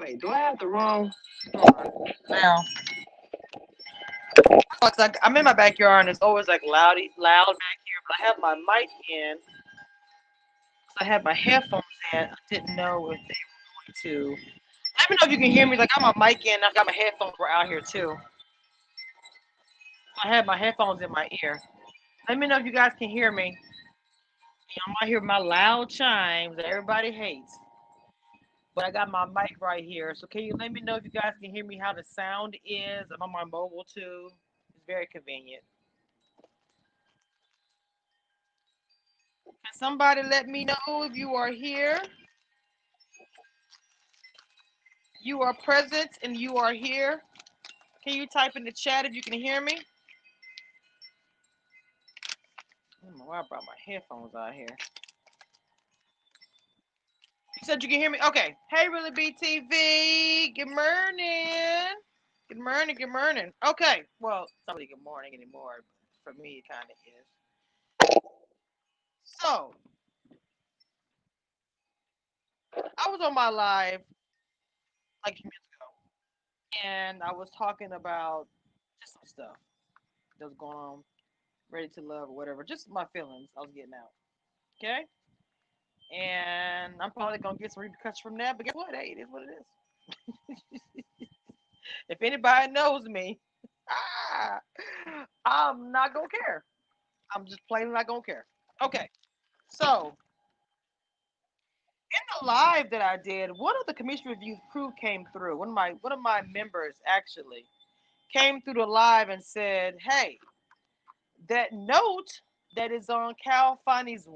Wait, do I have the wrong? Hold on. Now, like I'm in my backyard and it's always like loud back here. But I have my mic in. I had my headphones in. I didn't know if they were going to. Let me know if you can hear me. Like I got my mic in. I got my headphones were out here too. I had my headphones in my ear. Let me know if you guys can hear me. You might hear my loud chimes that everybody hates. But I got my mic right here. So can you let me know if you guys can hear me how the sound is? I'm on my mobile too. It's very convenient. Can somebody let me know if you are here? You are present and you are here. Can you type in the chat if you can hear me? I don't know why I brought my headphones out here. You said you can hear me? Okay. Hey, Reallybtv. Good morning. Good morning. Good morning. Okay. Well, it's not really good morning anymore. But for me, it kind of is. So, I was on my live like a few minutes ago, and I was talking about just some stuff that was going on, ready to love or whatever, just my feelings I was getting out. Okay? And I'm probably going to get some repercussions from that, but guess what? Hey, it is what it is. If anybody knows me, I'm not going to care. I'm just plain not going to care. Okay. So, in the live that I did, one of the commission review crew came through. One of my members actually came through the live and said, "Hey, that note that is on Khalfani's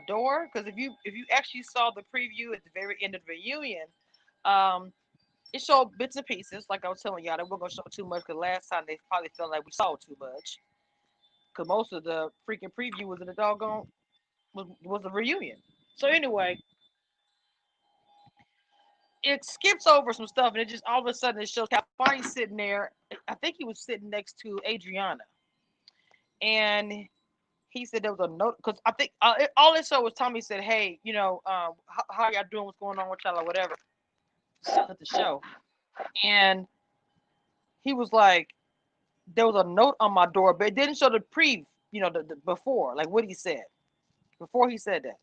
door, because if you actually saw the preview at the very end of the reunion, um, it showed bits and pieces. Like I was telling y'all, that we're gonna show too much because last time they probably felt like we saw too much. Because most of the freaking preview was in the doggone was a reunion. So anyway, it skips over some stuff and it just all of a sudden it shows Khalfani sitting there. I think he was sitting next to Adriana, and he said there was a note because I think all it showed was Tommy said, "Hey, how y'all doing? What's going on with y'all or whatever?" At the show, and he was like, "There was a note on my door, but it didn't show the the before, like what he said before he said that."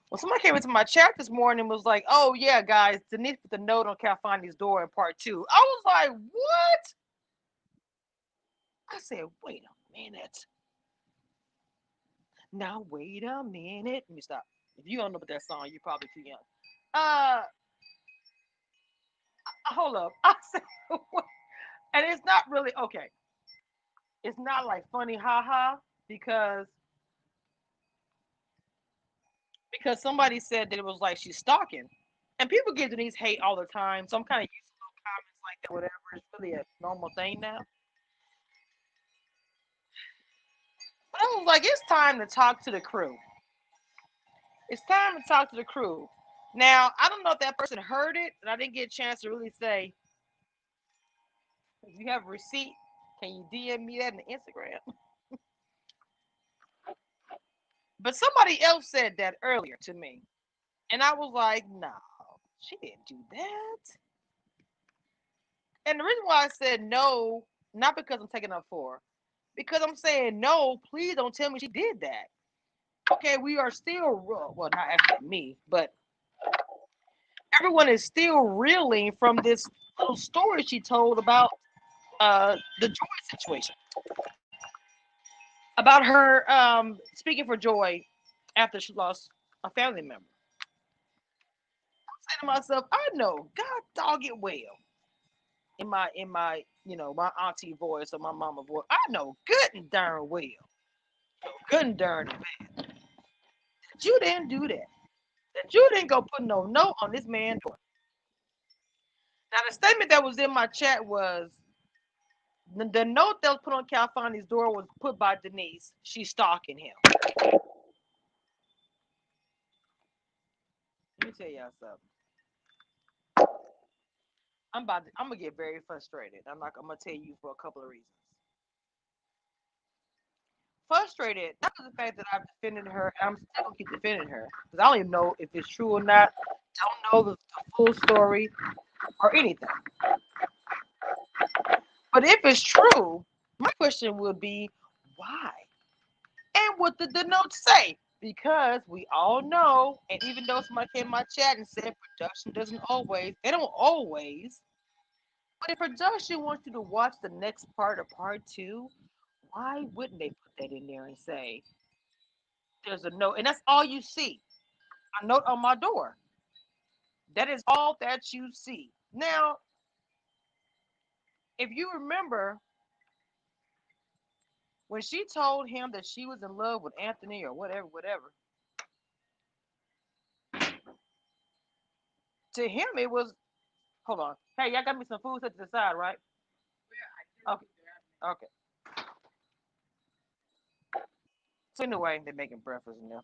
Well, somebody came into my chat this morning and was like, "Oh yeah, guys, Denise put the note on California's door in part 2." I was like, "What?" I said, "Wait a minute. Now wait a minute. Let me stop. If you don't know about that song, you're probably too young. Uh, hold up." I said, "What?" And it's not really okay. It's not like funny, haha, because somebody said that it was like she's stalking, and people give Denise hate all the time. So I'm kind of used to little comments like that, whatever. It's really a normal thing now. But I was like, it's time to talk to the crew. It's time to talk to the crew. Now, I don't know if that person heard it, and I didn't get a chance to really say, if you have a receipt, can you DM me that in Instagram? But somebody else said that earlier to me. And I was like, no, she didn't do that. And the reason why I said no, not because I'm taking up for her, because I'm saying no, please don't tell me she did that. Okay, we are still, well, not actually me, but everyone is still reeling from this little story she told about the Joy situation, about her speaking for Joy after she lost a family member. I'm saying to myself, I know, God dog it well, in my my auntie voice or my mama voice. I know good and darn well, good and darn well, that you didn't do that. That you didn't go put no note on this man's door. Now the statement that was in my chat was the note that was put on California's door was put by Denise. She's stalking him. Let me tell y'all something. I'm gonna get very frustrated. I'm gonna tell you for a couple of reasons. Frustrated, not for the fact that I've defended her, and I'm still gonna keep defending her because I don't even know if it's true or not. Don't know the full story. or anything. But if it's true, my question would be why? And what did the note say? Because we all know, and even though somebody came in my chat and said production doesn't always, they don't always. But if production wants you to watch the next part or part two, why wouldn't they put that in there and say there's a note? And that's all you see, a note on my door. That is all that you see. Now, if you remember when she told him that she was in love with Anthony or whatever, whatever, to him it was, hold on. Hey, y'all got me some food set to the side, right? Okay. Okay. So anyway, they're making breakfast in there.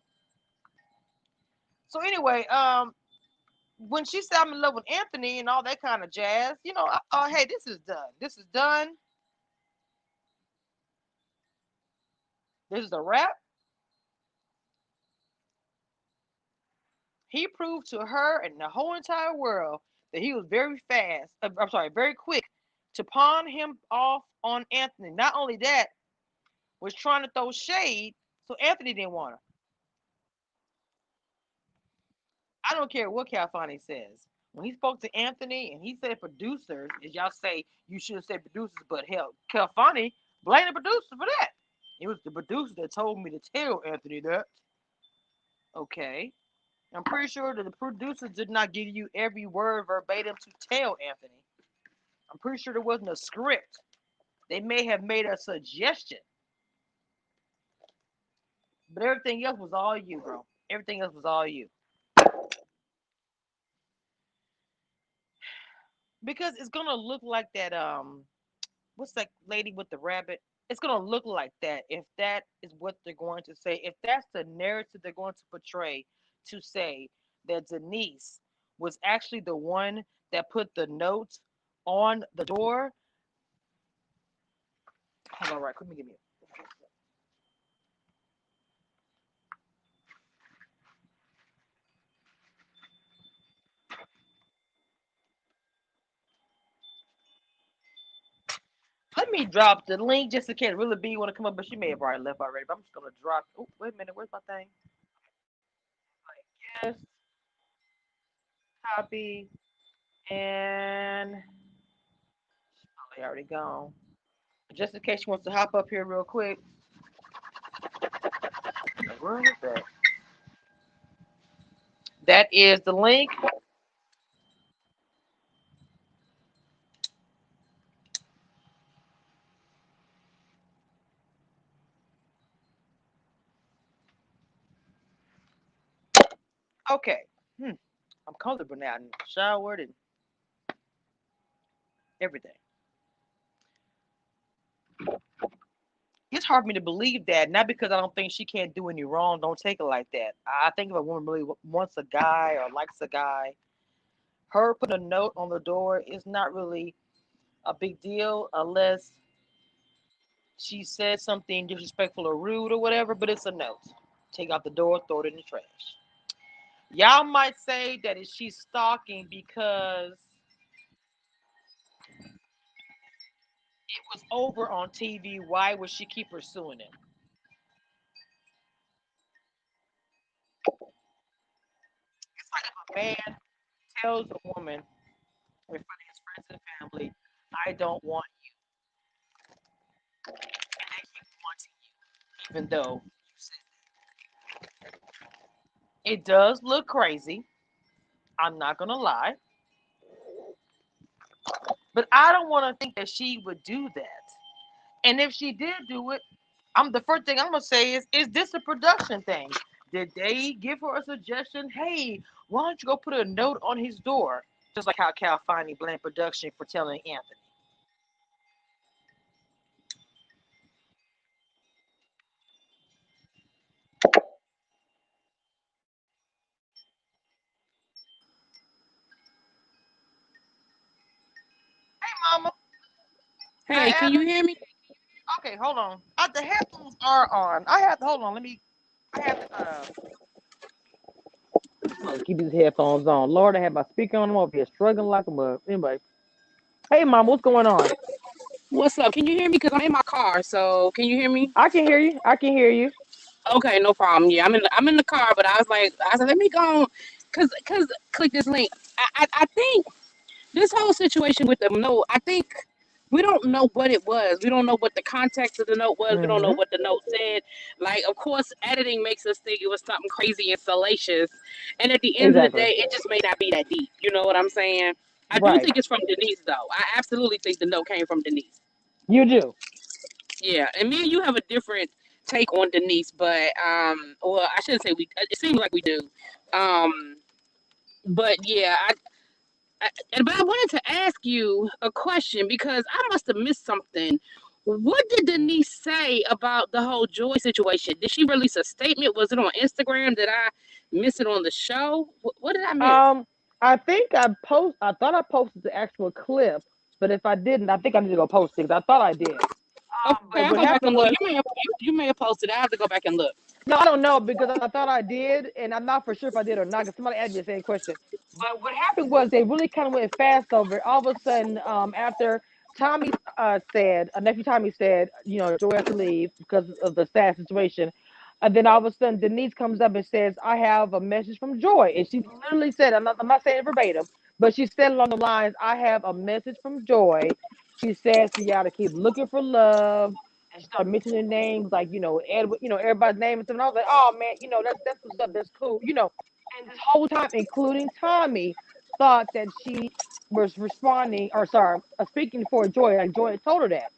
So anyway, when she said I'm in love with Anthony and all that kind of jazz, you know, hey, this is done. This is done. This is a wrap. He proved to her and the whole entire world that he was very fast. I'm sorry, very quick to pawn him off on Anthony. Not only that, was trying to throw shade, so Anthony didn't want her. I don't care what khalfani says. When he spoke to Anthony and he said producers, as y'all say, you should have said producers, but hell, khalfani blamed the producer for that. It was the producer that told me to tell Anthony that. Okay. I'm pretty sure that the producers did not give you every word verbatim to tell Anthony. I'm pretty sure there wasn't a script. They may have made a suggestion, but everything else was all you, bro. Everything else was all you. Because it's gonna look like that. What's that lady with the rabbit? It's gonna look like that if that is what they're going to say. If that's the narrative they're going to portray, to say that Denise was actually the one that put the note on the door. Hold on, right? Let me give me. Let me drop the link just in case Really B want to come up, but she may have already left already. But I'm just gonna drop. Oh, wait a minute, where's my thing? Yes, copy, and oh, they already gone. Just in case she wants to hop up here real quick. Where is that? That is the link. Okay. I'm comfortable now. And showered and everything. It's hard for me to believe that, not because I don't think she can't do any wrong. Don't take it like that. I think if a woman really wants a guy or likes a guy, her putting a note on the door is not really a big deal unless she says something disrespectful or rude or whatever, but it's a note. Take out the door, throw it in the trash. Y'all might say that is she stalking because it was over on TV. Why would she keep pursuing it? It's like if a man tells a woman in front of his friends and family, I don't want you, and they keep wanting you, even though you said it does look crazy. I'm not gonna lie. But I don't want to think that she would do that. And if she did do it, I'm the first thing I'm gonna say is this a production thing? Did they give her a suggestion? Hey, why don't you go put a note on his door? Just like how Cal finally blamed production for telling Anthony. Hey, mama, can I Hey, can add? you hear me? Okay, hold on. The headphones are on. I have to hold on. Let me. I have to. Must keep these headphones on. Lord, I have my speaker on them over here, struggling like a mug. Anyway, hey, mom, what's going on? What's up? Can you hear me? Because I'm in my car. So can you hear me? I can hear you. I can hear you. Okay, no problem. Yeah, I'm in the car, but I said, let me go, cause click this link. I think this whole situation with the note. I think we don't know what it was. We don't know what the context of the note was. We don't know Mm-hmm. what the note said. Like, of course, editing makes us think it was something crazy and salacious, and at the end of the Exactly. day, it just may not be that deep. You know what I'm saying? I do Right. think it's from Denise, though. I absolutely think the note came from Denise. You do. Yeah, and me and you have a different take on Denise, but well, I shouldn't say we. It seems like we do. Um, but yeah, but I wanted to ask you a question because I must have missed something. What did Denise say about the whole Joy situation? Did she release a statement? Was it on Instagram? Did I miss it on the show? What did I miss? Um, I think I thought I posted the actual clip, but if I didn't, I think I need to go post it 'cause I thought I did. Okay, But I'll what go back happened and look. was, You may have posted. I have to go back and look. no, I don't know because I thought I did, and I'm not for sure if I did or not. Because somebody asked me the same question. But what happened was they really kind of went fast over it. All of a sudden, after Tommy said, nephew Tommy said, Joy has to leave because of the sad situation. And then all of a sudden, Denise comes up and says, "I have a message from Joy," and she literally said, "I'm not saying it verbatim, but she said along the lines, 'I have a message from Joy.' She says for y'all to keep looking for love." And she started mentioning names like, Edward, everybody's name and stuff. And I was like, "Oh man, that's what's up. That's cool." And this whole time, including Tommy, thought that she was responding, or sorry, speaking for Joy. Like Joy had told her that.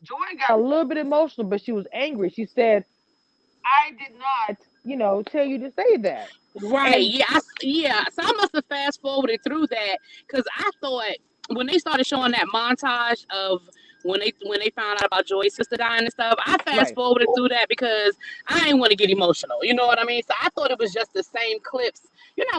Joy got a little bit emotional, but she was angry. She said, "I did not, tell you to say that." Right. And Yeah. Yeah. So I must have fast forwarded through that because I thought when they started showing that montage of when they found out about Joy's sister dying and stuff, I fast right, forwarded through that because I didn't want to get emotional. You know what I mean? So I thought it was just the same clips.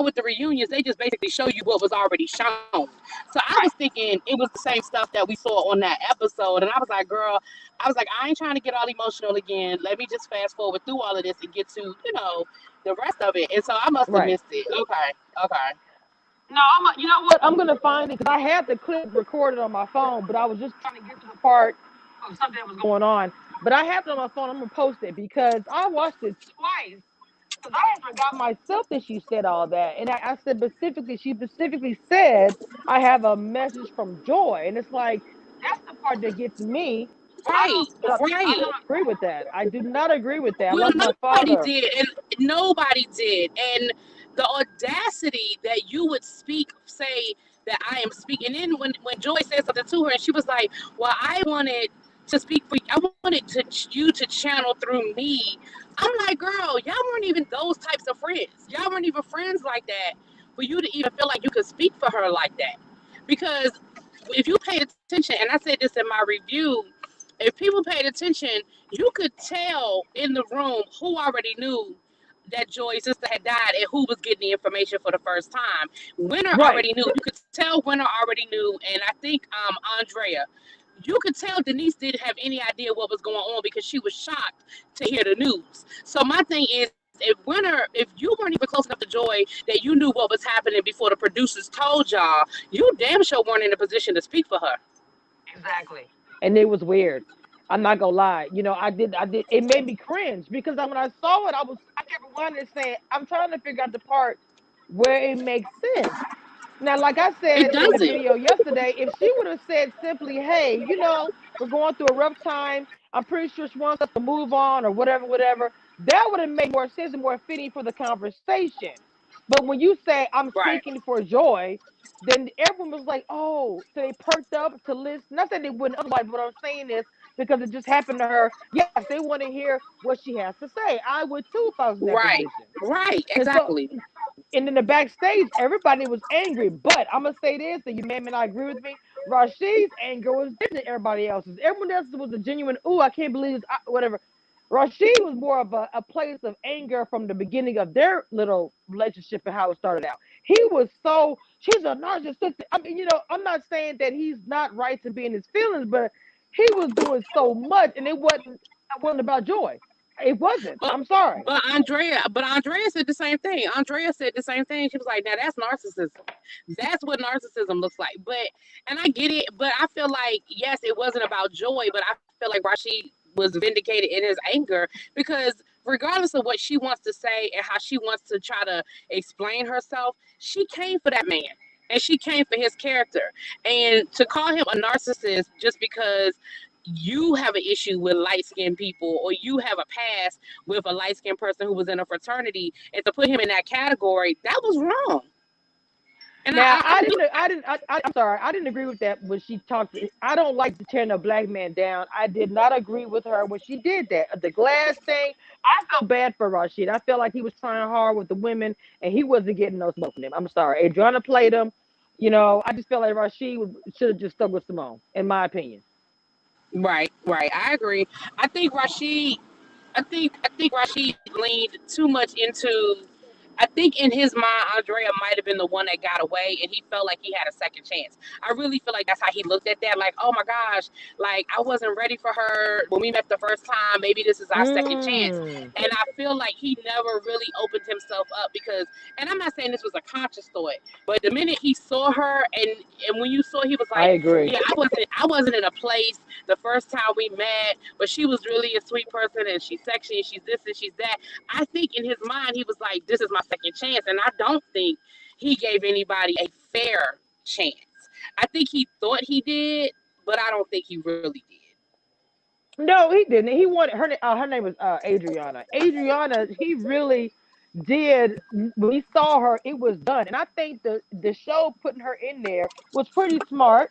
With the reunions, they just basically show you what was already shown. So I was right, thinking it was the same stuff that we saw on that episode, and I was like, girl, I ain't trying to get all emotional again. Let me just fast forward through all of this and get to the rest of it. And so I must have right. missed it. Okay. Okay. No, you know what? I'm gonna find it because I had the clip recorded on my phone, but I was just trying to get to the part of something that was going on. But I have it on my phone. I'm gonna post it because I watched it twice because I had forgot myself that she said all that, and I said specifically, she specifically said, "I have a message from Joy," and it's like that's the part that gets me. Right. I Right. don't agree with that. I do not agree with that. I Well, lost my nobody father. did, and nobody did, and the audacity that you would say that I am speaking. And then when Joy said something to her, and she was like, "Well, I wanted to speak for you. I wanted you to channel through me." I'm like, "Girl, y'all weren't even those types of friends. Y'all weren't even friends like that for you to even feel like you could speak for her like that." Because if you paid attention, and I said this in my review, if people paid attention, you could tell in the room who already knew that Joy's sister had died and who was getting the information for the first time. Winter Right, already knew. You could tell Winter already knew, and I think Andrea. You could tell Denise didn't have any idea what was going on because she was shocked to hear the news. So my thing is, if you weren't even close enough to Joy that you knew what was happening before the producers told y'all, you damn sure weren't in a position to speak for her. exactly. And it was weird. I'm not gonna lie. I did. It made me cringe because when I saw it, I kept wondering, saying, I'm trying to figure out the part where it makes sense. Now, like I It said in the doesn't. video yesterday, if she would have said simply, "Hey, we're going through a rough time. I'm pretty sure she wants us to move on," or whatever, whatever, that would have made more sense and more fitting for the conversation. But when you say, "I'm Right. speaking for Joy," then everyone was like, "Oh," so they perked up to listen. Not that they wouldn't otherwise, but what I'm saying is because it just happened to her. Yes, they want to hear what she has to say. I would too if I was in that Right. position. Right. And so Exactly. and in the backstage, everybody was angry. But I'm gonna say this, and you may not agree with me. Rashid's anger was different than everybody else's. Everyone else was a genuine, "Ooh, I can't believe this," whatever. Rashid was more of a place of anger from the beginning of their little relationship and how it started out. He was she's a narcissist. I mean, I'm not saying that he's not right to be in his feelings, but he was doing so much, and it wasn't about Joy. It wasn't. But I'm sorry. Andrea said the same thing. Andrea said the same thing. She was like, "Now that's narcissism. That's what narcissism looks like." But and I get it, but I feel like yes, it wasn't about Joy, but I feel like Rashid was vindicated in his anger because regardless of what she wants to say and how she wants to try to explain herself, she came for that man. And she came for his character. And to call him a narcissist just because you have an issue with light skinned people or you have a past with a light skinned person who was in a fraternity and to put him in that category, that was wrong. And Now, I'm I'm sorry, I didn't agree with that when she talked. I don't like to tear a black man down. I did not agree with her when she did that. The glass thing, I felt bad for Rashid. I felt like he was trying hard with the women and he wasn't getting no smoke from them. I'm sorry. Adriana played him. I just felt like Rashid should have just stuck with Simone, in my opinion. right. I agree. I think Rashid I think Rashid leaned too much into. I think in his mind, Andrea might have been the one that got away, and he felt like he had a second chance. I really feel like that's how he looked at that. Like, oh my gosh, like I wasn't ready for her when we met the first time. Maybe this is our second chance. Mm, And I feel like he never really opened himself up because, and I'm not saying this was a conscious thought, but the minute he saw her, and when you saw, he was I like, agree. yeah, I wasn't in a place the first time we met, but she was really a sweet person, and she's sexy, and she's this and she's that. I think in his mind he was like, "This is my second chance," and I don't think he gave anybody a fair chance. I think he thought he did, but I don't think he really did. No, he didn't. He wanted her. Her name was Adriana. Adriana. He really did. When he saw her, it was done. And I think the show putting her in there was pretty smart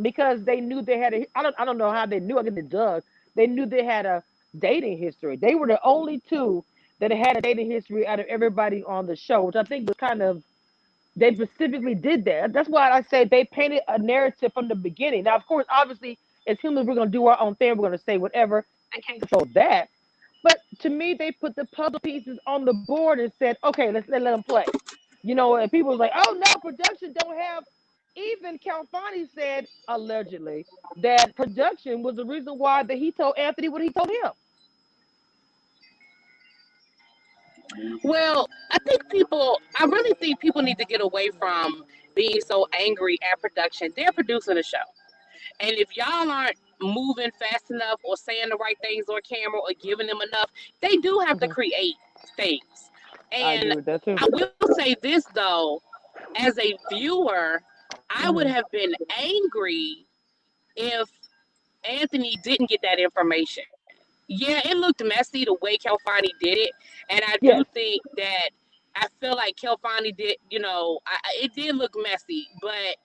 because they knew they had a. I don't know how they knew. I guess it does. They knew they had a dating history. They were the only two that had a dating history out of everybody on the show, which I think was kind of. They specifically did that. That's why I say they painted a narrative from the beginning. Now, of course, obviously, as humans, we're going to do our own thing. We're going to say whatever. They can't control that. But to me, they put the puzzle pieces on the board and said, okay, let them play. And people was like, oh no, production don't have. Even Calfani said allegedly that production was the reason why that he told Anthony what he told him. Well, I really think people need to get away from being so angry at production. They're producing a show. And if y'all aren't moving fast enough or saying the right things on camera or giving them enough, they do have to Hmm. create things. I And agree with that too. I will say this though, as a viewer, I would Hmm. have been angry if Anthony didn't get that information. Yeah, it looked messy the way Kelfani did it, and I do Yes. think that I feel like Kelfani did. It did look messy, but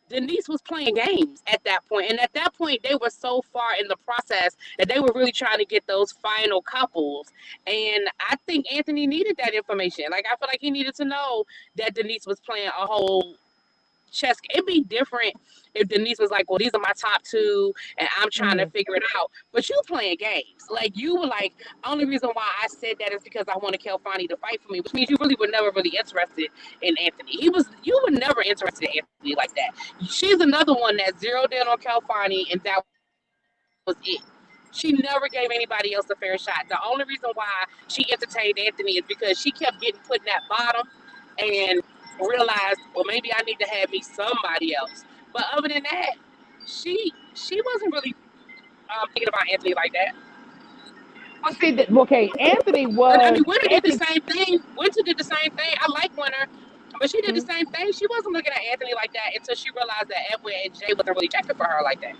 Denise was playing games at that point, and at that point, they were so far in the process that they were really trying to get those final couples. And I think Anthony needed that information. Like I feel like he needed to know that Denise was playing a whole chess. It'd be different if Denise was like, "Well, these are my top two, and I'm trying to Hmm. figure it out." But you playing games, like you were like, "Only reason why I said that is because I wanted Kelfani to fight for me," which means you really were never really interested in Anthony. You were never interested in Anthony like that. She's another one that zeroed in on Kelfani, and that was it. She never gave anybody else a fair shot. The only reason why she entertained Anthony is because she kept getting put in that bottom and realized, well, maybe I need to have me somebody else. But other than that, she wasn't really thinking about Anthony like that. Well, see, okay, Anthony And I was mean, Winter did the Anthony. same thing. Winter did the same thing. I like Winter, but she did the Mhm. same thing. She wasn't looking at Anthony like that until she realized that Edwin and Jay wasn't really checking for her like that.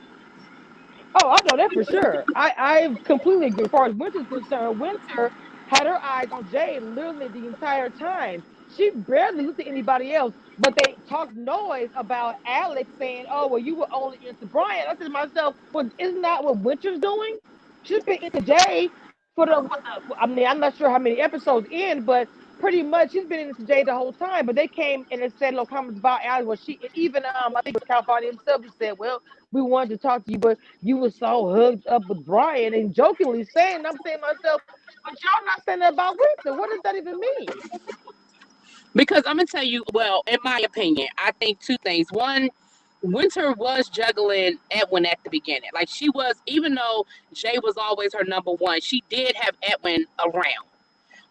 Oh, I know that for sure. I completely agree. As far as Winter's concerned, Winter had her eyes on Jay literally the entire time. She barely looked at anybody else, but they talked noise about Alex saying, "Oh, well, you were only into Brian." I said to myself, "Well, isn't that what Winter's doing? She's been into Jay for I mean, I'm not sure how many episodes in, but pretty much she's been into Jay the whole time." But they came and they said little comments about Alex. Well, she even I think it was Calvani himself who said, "Well, we wanted to talk to you, but you were so hooked up with Brian," and jokingly saying, I'm saying to myself, but y'all not saying that about Winter. What does that even mean? Because I'm gonna tell you, well, in my opinion, I think two things. One, Winter was juggling Edwin at the beginning. Like she was, even though Jay was always her number one, she did have Edwin around.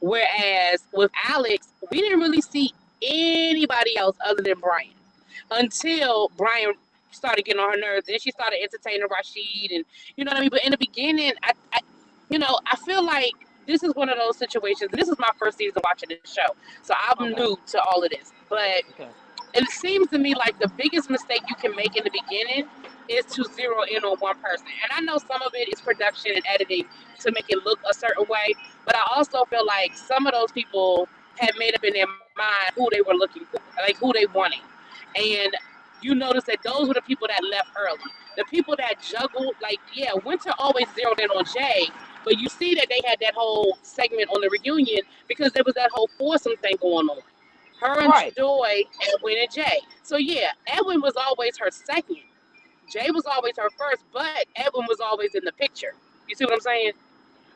Whereas with Alex, we didn't really see anybody else other than Brian until Brian started getting on her nerves. Then she started entertaining Rashid, and you know what I mean. But in the beginning, I feel like this is one of those situations. This is my first season watching this show, so I'm Okay. new to all of this. But Okay. it seems to me like the biggest mistake you can make in the beginning is to zero in on one person. And I know some of it is production and editing to make it look a certain way, but I also feel like some of those people had made up in their mind who they were looking for, like who they wanted. And you notice that those were the people that left early. The people that juggled, like, yeah, Winter always zeroed in on Jay, but you see that they had that whole segment on the reunion because there was that whole foursome thing going on. Her and Right. Joy, Edwin and Jay. So yeah, Edwin was always her second. Jay was always her first, but Edwin was always in the picture. You see what I'm saying?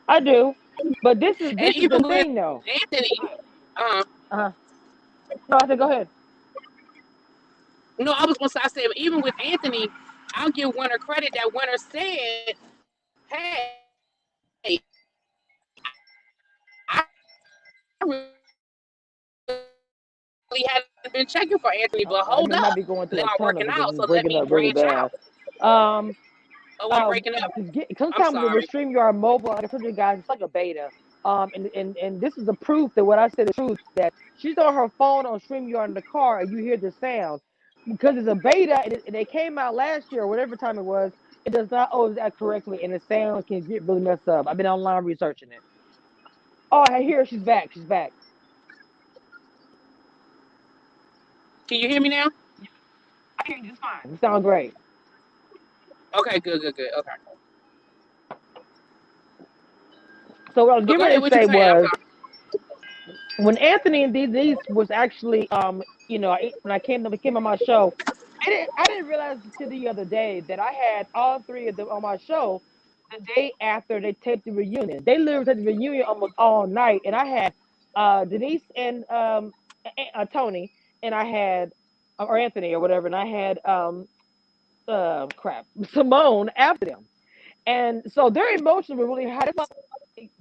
I do. But this is And this is the even with thing though. Anthony, uh, Uh-huh. No, I said go ahead. no, I was gonna say, I said even with Anthony, I'll give Winter credit that Winter said, "Hey, I really hadn't been checking for Anthony, but hold I might up, be going through they're a not tunnel working because out, it's so let breaking me up really branch bad. out." Um, Oh, I'm breaking up. I'm sometimes with sorry. StreamYard mobile, like I told you guys, it's like a beta. And this is a proof that what I said is truth. That she's on her phone on StreamYard in the car, and you hear the sound because it's a beta, and it came out last year or whatever time it was. It does not always act correctly, and the sound can get really messed up. I've been online researching it. Oh, I hear she's back. She's back. Can you hear me now? I hear you just fine. You sound great. Okay, good. Okay. So what I was But getting go ahead, ready to what you say saying? I'm was sorry. when Anthony and these was actually when I came on my show, I didn't realize until the other day that I had all three of them on my show the day after they taped the reunion. They literally taped the reunion almost all night, and I had Denise and Tony, and I had or Anthony or whatever, and I had crap Simone after them. And so their emotions were really high. That's why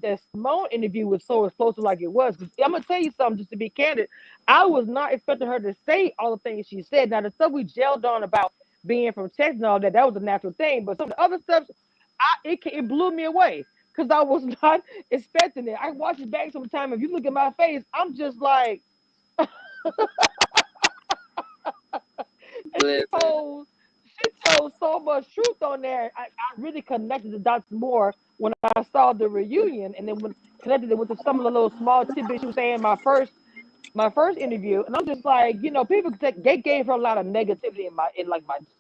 the Simone interview was so explosive like it was. 'Cause I'm gonna tell you something, just to be candid. I was not expecting her to say all the things she said. Now the stuff we gelled on about being from Texas and all that, that was a natural thing. But some of the other stuff, it blew me away because I was not expecting it. I watch it back sometime. If you look at my face, I'm just like, and Listen, she told so much truth on there. I really connected the dots more when I saw the reunion, and then when connected it with some of the little small tidbits she was saying in my first interview, and I'm just like, people they gave her a lot of negativity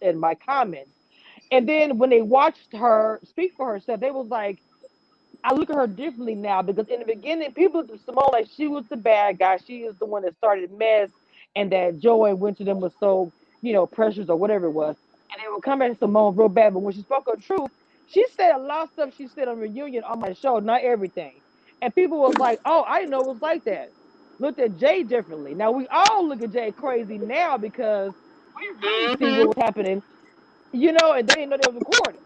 in my comments, and then when they watched her speak for herself, they was like, I look at her differently now because in the beginning, people looked at Simone like she was the bad guy. She is the one that started mess, and that Joey went to them was so precious or whatever it was, and they would come at Simone real bad. But when she spoke her truth, she said a lot of stuff she said on reunion on my show, not everything, and people was like, "Oh, I didn't know it was like that." Looked at Jay differently. Now we all look at Jay crazy now because we really see what mm-hmm. was happening, and they didn't know they was recording.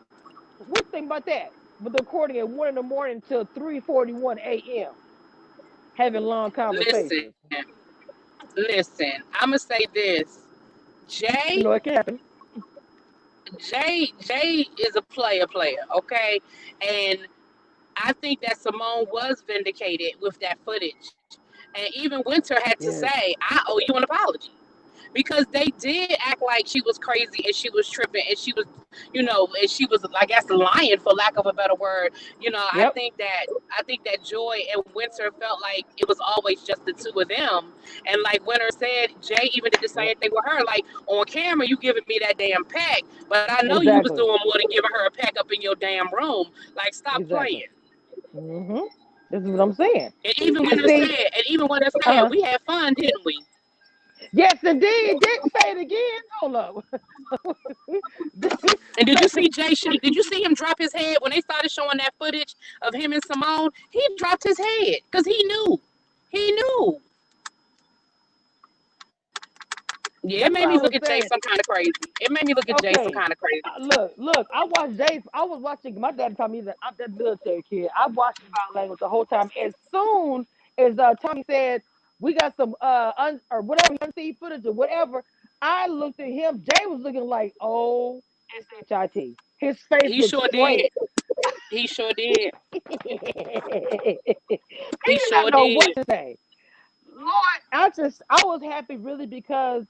What you think about that? With the recording at 1 in the morning till 3:41 a.m. having long Listen, conversations. listen. I'm gonna say this. Jay, It can happen. Jay is a player. Okay, and I think that Simone was vindicated with that footage, and even Winter had to Yes. say, "I owe you an apology." Because they did act like she was crazy and she was tripping and she was, and she was, I guess, lying for lack of a better word. I Yep. think that Joy and Winter felt like it was always just the two of them, and like Winter said, Jay even did the Yep. same thing with her. Like on camera, you giving me that damn pack, but I know you was Exactly. doing more than giving her a pack up in your damn room. Like stop Exactly. playing. hmm This is what I'm saying. And even And Winter see, said, uh-huh. we had fun, didn't we? Yes, indeed. Didn't say it again. Hold up. And did you Say- see Jay? Did you see him drop his head when they started showing that footage of him and Simone? He dropped his head because he knew. He knew. Yeah, it That's made what me I look was at Jay saying. some kind of crazy. It made me look at Jay some Okay, kind of crazy. look. I watched Dave. I was watching. My dad told me that I'm that military kid. I watched his body language the whole time. As soon as Tommy said we got some or whatever unseen footage or whatever, I looked at him. Jay was looking like, oh, it's HIT. His face He looked sure did. straight. He sure did. He did He not sure know what did. to say. Lord, I was happy really because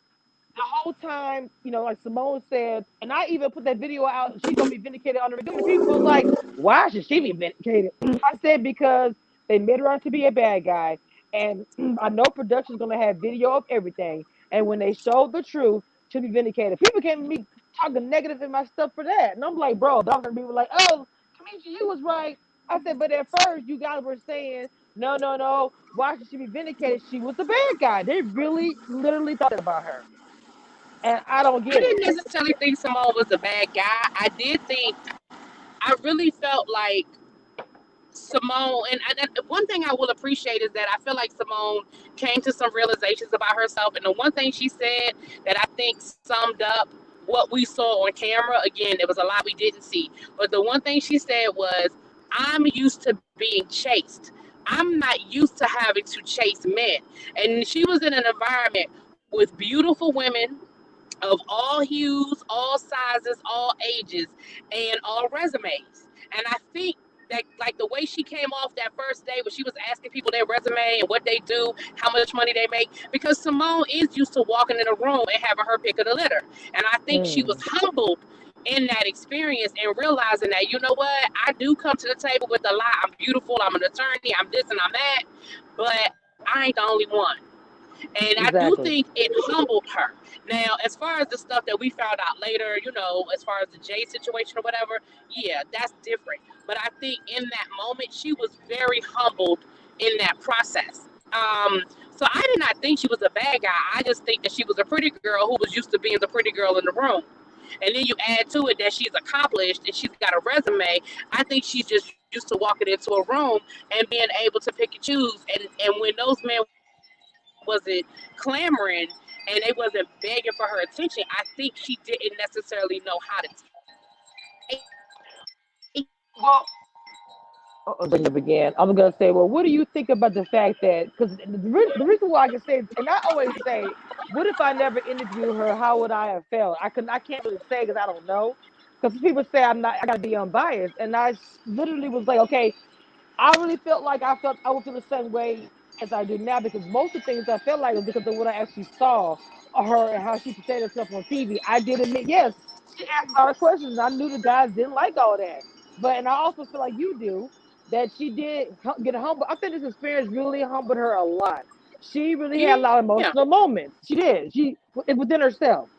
the whole time, like Simone said, and I even put that video out, she's gonna be vindicated on the review. People was like, why should she be vindicated? I said because they made her out to be a bad guy, and I know production's gonna have video of everything. And when they showed the truth, she'll be vindicated. People came to me talking negative in my stuff for that, and I'm like, bro, doctor people were like, oh, Kamisha, you was right. I said, but at first you guys were saying, no, no, no. Why should she be vindicated? She was the bad guy. They really, literally thought that about her, and I don't I get it. didn't necessarily think Simone was a bad guy. I did think, I really felt like Simone, and one thing I will appreciate is that I feel like Simone came to some realizations about herself. And the one thing she said that I think summed up what we saw on camera, again, there was a lot we didn't see. But the one thing she said was, I'm used to being chased. I'm not used to having to chase men. And she was in an environment with beautiful women of all hues, all sizes, all ages, and all resumes. And I think that, like, the way she came off that first day when she was asking people their resume and what they do, how much money they make, because Simone is used to walking in a room and having her pick of the litter. And I think she was Mm, humbled in that experience and realizing that, you know what, I do come to the table with a lot. I'm beautiful, I'm an attorney, I'm this and I'm that, but I ain't the only one. And I do think exactly. it humbled her. Now, as far as the stuff that we found out later, as far as the Jay situation or whatever, yeah, that's different. But I think in that moment, she was very humbled in that process. So I did not think she was a bad guy. I just think that she was a pretty girl who was used to being the pretty girl in the room. And then you add to it that she's accomplished and she's got a resume. I think she's just used to walking into a room and being able to pick and choose. And when those men wasn't clamoring and they wasn't begging for her attention, I think she didn't necessarily know how to take Well, bring up again. I'm gonna say, well, what do you think about the fact that because the reason why I can say, and I always say, what if I never interviewed her? How would I have felt? I can't really say because I don't know. Because people say I'm not, I gotta be unbiased, and literally was like, okay, I really felt like I would feel the same way as I do now because most of the things I felt like was because of what I actually saw of her and how she portrayed herself on TV. I did admit, yes, she asked a lot of questions. I knew the guys didn't like all that, and I also feel like you do that she did get humble. I think this experience really humbled her a lot. She really had a Yeah. lot of emotional moments. She did. She within herself.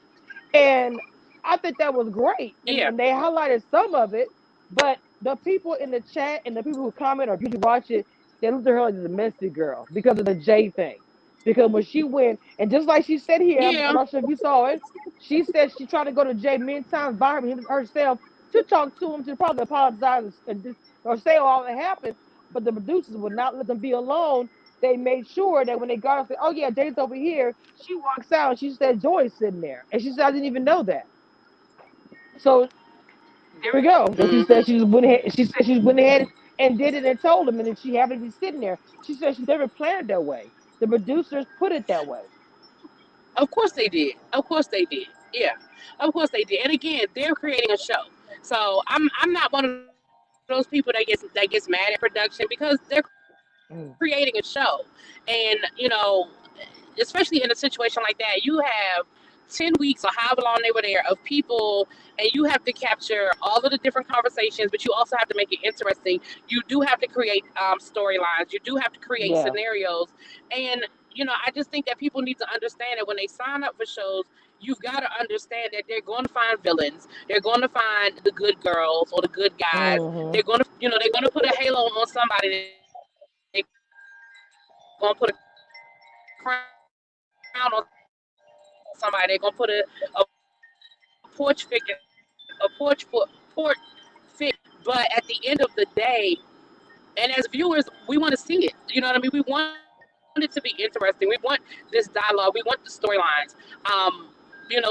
And I think that was great. Yeah. And they highlighted some of it, but the people in the chat and the people who comment or usually watch it, they look at her as a domestic girl because of the J thing. Because when she went, and just like she said here, I'm Yeah. not sure if you saw it, she said she tried to go to Jay many times by herself to talk to him, to probably apologize or say all that happened. But the producers would not let them be alone. They made sure that when they got her, said, "Oh yeah, Jay's over here." She walks out and she said Joy's sitting there, and she said I didn't even know that. So there we go. And she said Hmm. she just went ahead. She said she went ahead and did it and told him, and then she happened to be sitting there. She said she never planned that way. The producers put it that way. Of course they did. Of course they did. Yeah. Of course they did. And again, they're creating a show. So I'm not one of those people that gets mad at production because they're creating a show. Mm, And, especially in a situation like that, you have 10 weeks or however long they were there of people, and you have to capture all of the different conversations, but you also have to make it interesting. You do have to create storylines, you do have to create yeah. scenarios. And, I just think that people need to understand that when they sign up for shows, you've got to understand that they're going to find villains, they're going to find the good girls or the good guys, Hmm. they're going to put a halo on somebody, they're going to put a crown on somebody, they're going to put a porch fit, but at the end of the day, and as viewers, we want to see it. You know what I mean? We want to see it. it to be interesting. We want this dialogue. We want the storylines.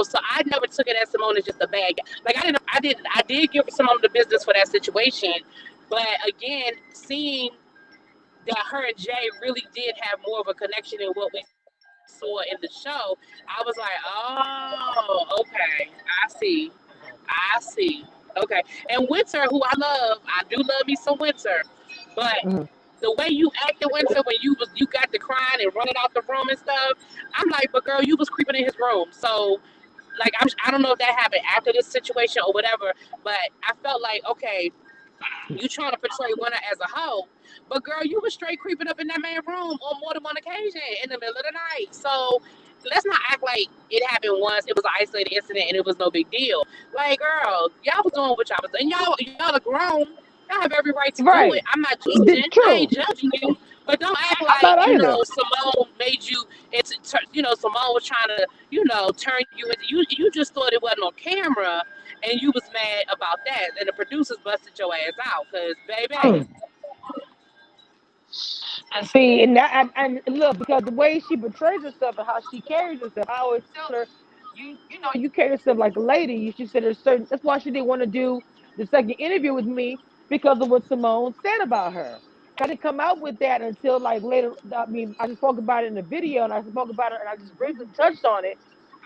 So I never took it as Simone is just a bad guy. Like I did give Simone the business for that situation, but again, seeing that her and Jay really did have more of a connection than what we saw in the show, I was like, oh, okay, I see. I see. Okay. And Winter, who I do love me some Winter, but Mhm. the way you acted Winter when you got to crying and running out the room and stuff, I'm like, but girl, you was creeping in his room. So like I don't know if that happened after this situation or whatever, but I felt like okay, you trying to portray Winter as a hoe, but girl, you was straight creeping up in that man's room on more than one occasion in the middle of the night. So let's not act like it happened once. It was an isolated incident and it was no big deal. Like, girl, y'all was doing what y'all was doing. Y'all are grown. Y'all have every right to do it. Right. I'm not judging. I ain't True. judging you. But don't act I'm not like either. Simone made you. Simone was trying to turn you into. You just thought it wasn't on camera, and you was mad about that, and the producers busted your ass out, cause baby, Mm. And see, and look, because the way she portrays herself and how she carries herself, I always tell her, you carry yourself like a lady. She said there's certain. That's why she didn't want to do the second interview with me because of what Simone said about her. I didn't come out with that until like later. I mean, I just spoke about it in the video, and I spoke about it, and I just briefly touched on it.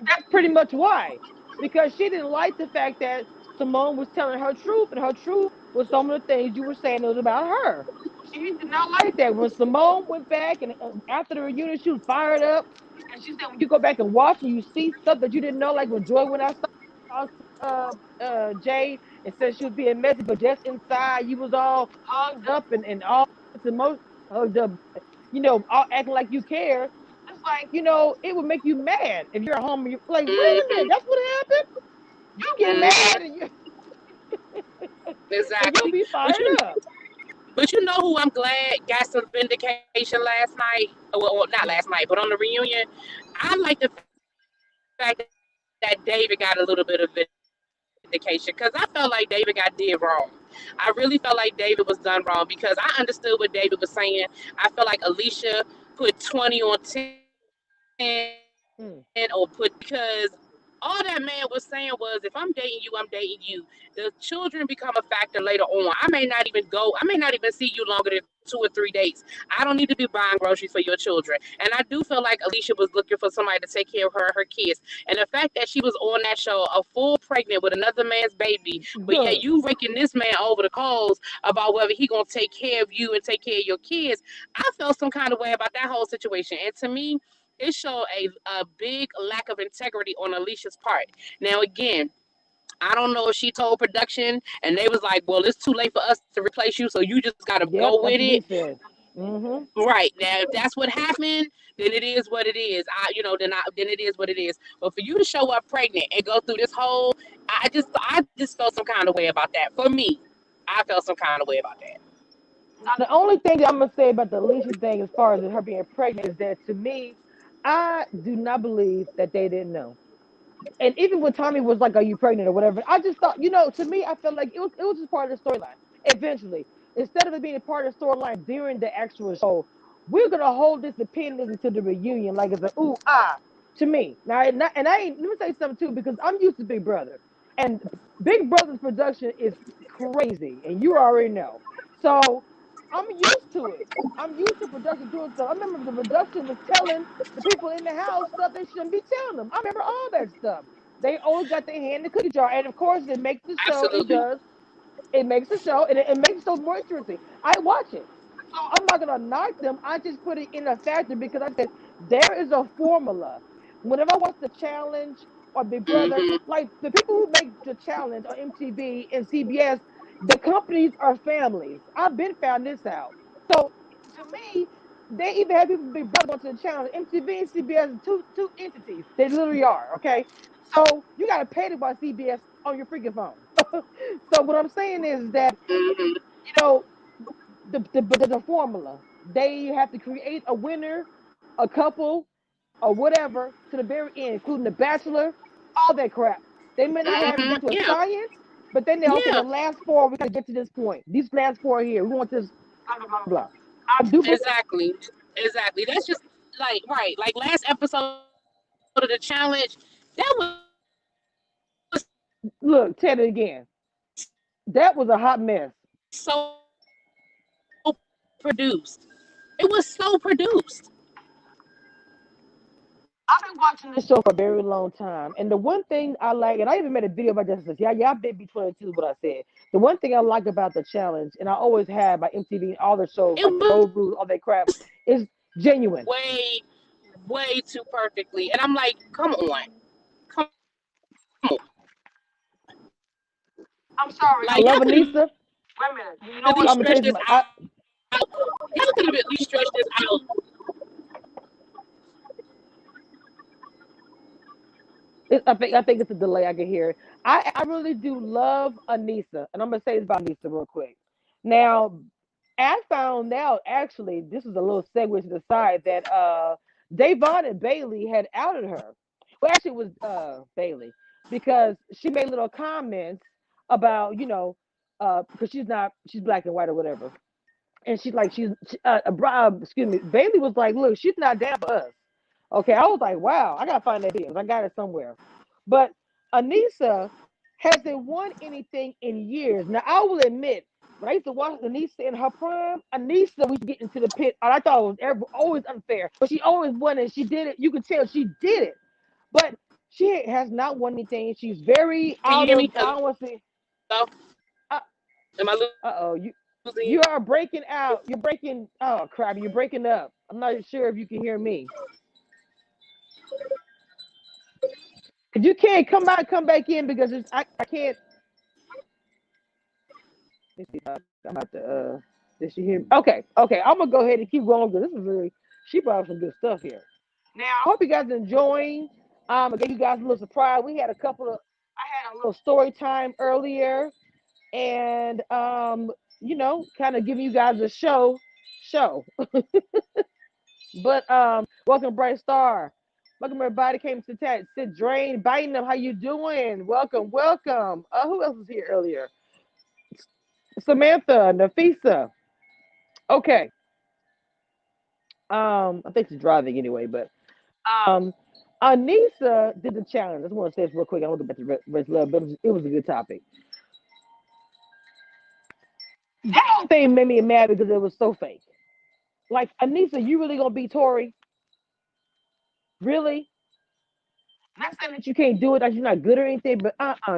That's pretty much why, because she didn't like the fact that Simone was telling her truth, and her truth was some of the things you were saying was about her. She did not like that. When Simone went back and after the reunion, she was fired up. And she said, when you go back and watch and you see stuff that you didn't know, like when Joy went outside, Jay, and said she was being messy, but just inside, you was all hugged up and all this emotion, hugged up, all acting like you care. It's like, it would make you mad if you're at home and you're like, wait a minute, hmm that's what happened? You get hmm mad and you'll exactly. be But fired you, up. but you know who I'm glad got some vindication last night. Well, not last night, but on the reunion. I like the fact that David got a little bit of vindication because I felt like David got did wrong. I really felt like David was done wrong because I understood what David was saying. I felt like Alicia put 20 on 10 or put 10 on 10 because all that man was saying was if I'm dating you, I'm dating you. The children become a factor later on. I may not even see you longer than 2 or 3 dates. I don't need to be buying groceries for your children. And I do feel like Alicia was looking for somebody to take care of her and her kids. And the fact that she was on that show a full pregnant with another man's baby, but yet you raking this man over Good. the coals about whether he gonna take care of you and take care of your kids, I felt some kind of way about that whole situation. And to me, it showed a big lack of integrity on Alicia's part. Now, again, I don't know if she told production and they was like, well, it's too late for us to replace you, so you just got to go with Yep, it. that's what he said. Mm-hmm. Right. Now, if that's what happened, then it is what it is. Then it is what it is. But for you to show up pregnant and go through this whole, I just felt some kind of way about that. For me, I felt some kind of way about that. Now, the only thing that I'm gonna say about the Alicia thing, as far as her being pregnant, is that to me, I do not believe that they didn't know. And even when Tommy was like, "Are you pregnant?" or whatever, I just thought, to me, I felt like it was just part of the storyline. Eventually, instead of it being a part of the storyline during the actual show, we're gonna hold this opinion until the reunion, like it's a ooh ah to me. Now, and I ain't. Let me say something too, because I'm used to Big Brother, and Big Brother's production is crazy, and you already know. So I'm used to it. I'm used to production doing stuff. I remember the production was telling the people in the house stuff they shouldn't be telling them. I remember all that stuff. They always got their hand in the cookie jar, and of course, it makes the show. It Absolutely. does. It makes the show, and it makes the show more interesting. I watch it, so I'm not gonna knock them. I just put it in a factor because I said there is a formula. Whenever I watch the challenge or Big Brother, Hmm like the people who make the challenge on MTV and CBS, the companies are families. I've been found this out. So to me, they even have people Big Brother going to the challenge. MTV and CBS are two entities. They literally are. Okay, so you got to pay to watch CBS on your freaking phone. So what I'm saying is that hmm you know but there's a formula. They have to create a winner, a couple, or whatever to the very end, including the Bachelor, all that crap. They may not have it down to a Yeah. science, but then they're okay. The Yeah. last four, we got to get to this point. These last four here, we want this. Blah blah blah. I do believe. Exactly. Exactly. That's just like last episode of the challenge, that was so produced. Look, tell it again. That was a hot mess. It was so produced. I've been watching this show for a very long time, and the one thing I like, and I even made a video about this. Yeah, yeah, I've been B22 is what I said. The one thing I like about the challenge, and I always have by MTV, all the shows like the It Road Rules, was all that crap, is genuine. way too perfectly, and I'm like, come on, I'm sorry, I like love y'all could have Anissa. Wait a minute. You know really what? I'm gonna tell stretched you this something. out. Y'all could have at least stretched this out. I think it's a delay. I can hear it. I really do love Anissa, and I'm gonna say this about Anissa real quick. Now, I found out actually this is a little segue to the side that Davon and Bailey had outed her. Well, actually, it was Bailey because she made little comments about because she's black and white or whatever, and she's like excuse me, Bailey was like, look, she's not down for us. Okay, I was like, wow, I gotta find that video. I got it somewhere. But Anissa hasn't won anything in years. Now I will admit, when I used to watch Anissa in her prime, Anissa was getting to the pit, and I thought it was always unfair. But she always won it. She did it. You could tell she did it. But she has not won anything. She's very Can you out hear me? of. I don't want to say. Hello? Uh Am I oh, losing you? you are breaking out. You're breaking. Oh crap! You're breaking up. I'm not sure if you can hear me. If you can't come out, come back in because I can't. Let me see. I'm about to. Did she hear me? Okay, okay. I'm gonna go ahead and keep going because this is really. She brought up some good stuff here. Now I hope you guys are enjoying. I gave you guys a little surprise. We had a couple of. I had a little story time earlier, and kind of giving you guys a show. But welcome Bright Star. Welcome everybody came to chat. Sid Drain, biting them. How you doing? Welcome, welcome. Who else was here earlier? Samantha, Nafisa. Okay. I think she's driving anyway, but um Anissa did the challenge. I just want to say this real quick. I want to go back to Red Love, but it was a good topic. That whole thing made me mad because it was so fake. Like Anissa, you really gonna be Tori? Really? Not saying that you can't do it, that you're not good or anything, but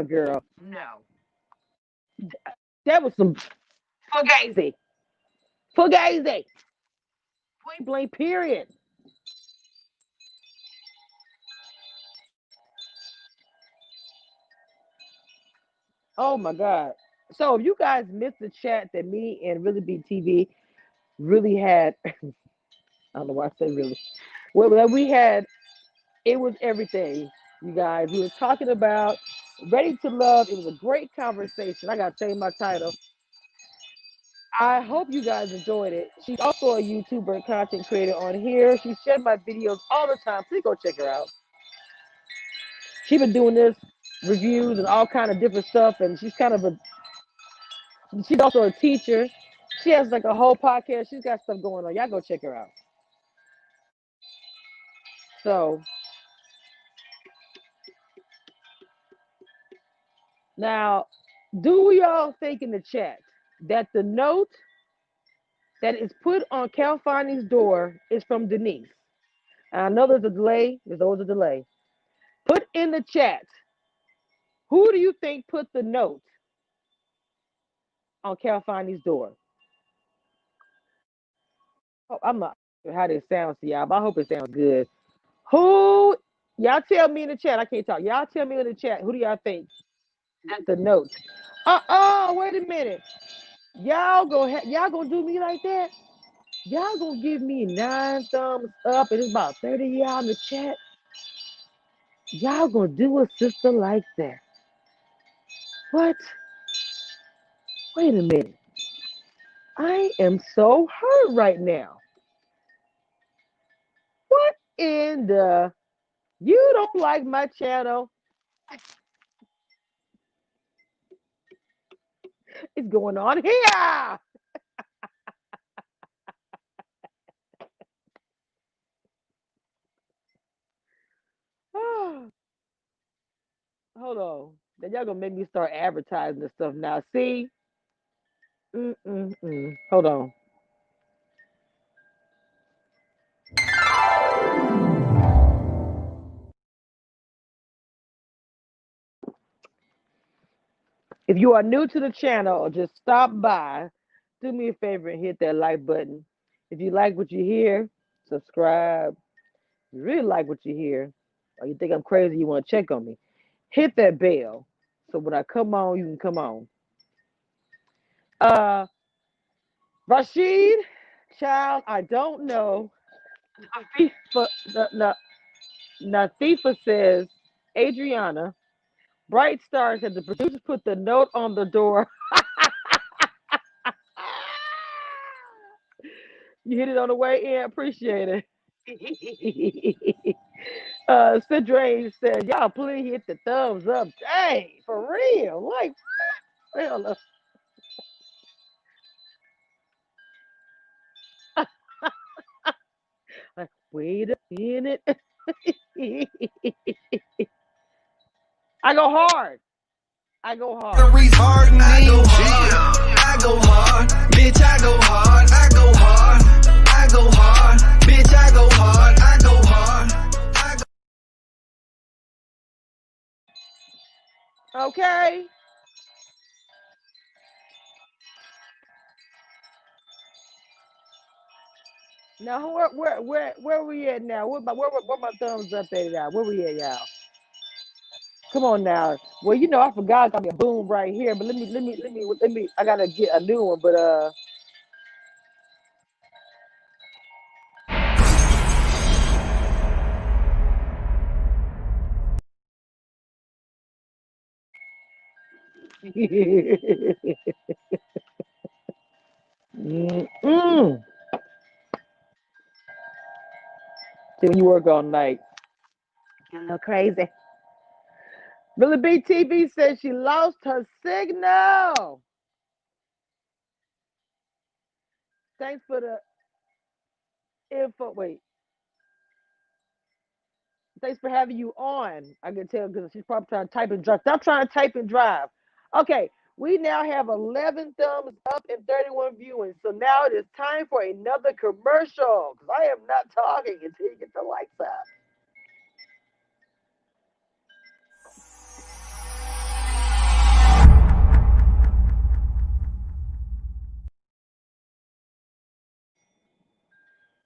girl. No. That was some fugazi. Fugazi. Point blank, period. Oh my God. So if you guys missed the chat that me and Really Be TV really had, I don't know why I said really. Well, that we had, it was everything, you guys. We were talking about Ready to Love. It was a great conversation. I got to tell you my title. I hope you guys enjoyed it. She's also a YouTuber, content creator on here. She shares my videos all the time. Please go check her out. She's been doing this reviews and all kind of different stuff, and she's also a teacher. She has like a whole podcast. She's got stuff going on. Y'all go check her out. So now, do y'all think in the chat that the note that is put on Khalfani's door is from Denise? And I know there's a delay. There's always a delay. Put in the chat. Who do you think put the note on Khalfani's door? Oh, I'm not sure how this sounds to y'all, but I hope it sounds good. Who? Y'all tell me in the chat. I can't talk. Y'all tell me in the chat. Who do y'all think got the note? Wait a minute. Y'all gonna do me like that? Y'all gonna give me 9 thumbs up and it's about 30 of y'all in the chat? Y'all gonna do a sister like that? What? Wait a minute. I am so hurt right now. What in the you don't like my channel? It's going on here. y'all gonna make me start advertising this stuff now. See? Hold on. If you are new to the channel, just stop by. Do me a favor and hit that like button. If you like what you hear, subscribe. If you really like what you hear, or you think I'm crazy, you want to check on me, hit that bell. So when I come on, you can come on. Uh, Rashid, child, I don't know. Nafifa, Nafifa says, Adriana, Bright Star said the producers put the note on the door. You hit it on the way in. Appreciate it. Sidray said, y'all please hit the thumbs up. Dang, for real. Like, hell, wait a minute. I go hard. I go hard. Hard and I go hard. I go hard. Bitch, I go hard. I go hard. I go hard. Bitch, I go hard. I go hard. Okay. Now where we at now? Where my thumbs up at y'all? Where we at, y'all? Come on now. Well, I forgot I got me a boom right here, but let me. I gotta get a new one, but Mm-mm. See, when you work all night, get a little crazy. Reallybtv says she lost her signal. Thanks for the info. Wait, thanks for having you on. I can tell because she's probably trying to type and drive. Stop trying to type and drive. Okay, we now have 11 thumbs up and 31 viewings. So now it is time for another commercial. Because I am not talking until you get the lights up.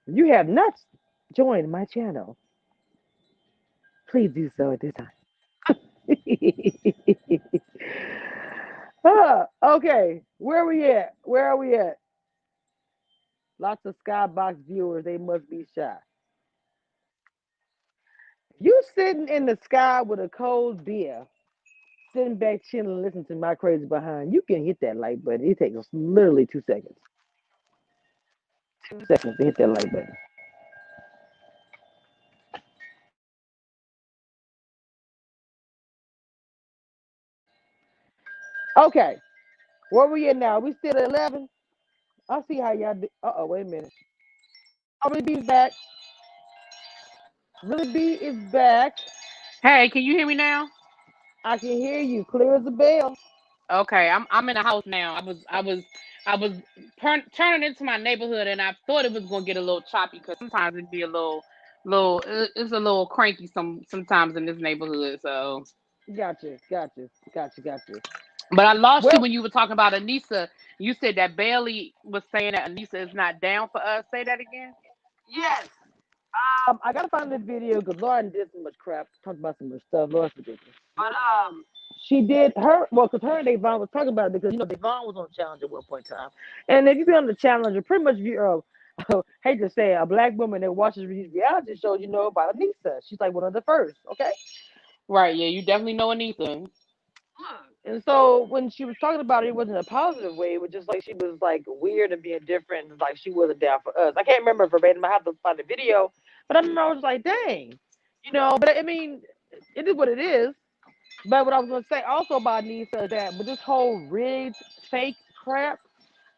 If you have not joined my channel, please do so at this time. Okay, where are we at? Where are we at? Lots of Skybox viewers, they must be shy. You sitting in the sky with a cold beer, sitting back chilling, and listening to my crazy behind. You can hit that like button. It takes us literally 2 seconds. 2 seconds to hit that like button. Okay, where we at now? We still at 11? I'll see how y'all do. Wait a minute. Really B's back. Really B is back. Hey, can you hear me now? I can hear you clear as a bell. Okay, I'm in a house now. I was turning into my neighborhood, and I thought it was gonna get a little choppy because sometimes it'd be a it's a little cranky sometimes in this neighborhood. So, Gotcha. but I lost you Well, when you were talking about Anissa. You said that Bailey was saying that Anissa is not down for us. Say that again. yes. I gotta find the video because Lauren did so much crap, talked about so much stuff. Lord's ridiculous. But she did her well because her and Devon was talking about it because Devon was on the challenge at one point in time, and if you've been on the challenge, you pretty much you hate to say it, a black woman that watches these reality shows, about Anissa. She's like one of the first. Okay. Right? Yeah, you definitely know Anissa. And so when she was talking about it, it wasn't a positive way. It was just like she was like weird and being different, and like she wasn't down for us. I can't remember verbatim. I have to find the video, but I remember I was like, dang, But I mean, it is what it is. But what I was gonna say also about Nisa is that with this whole rigged, fake crap,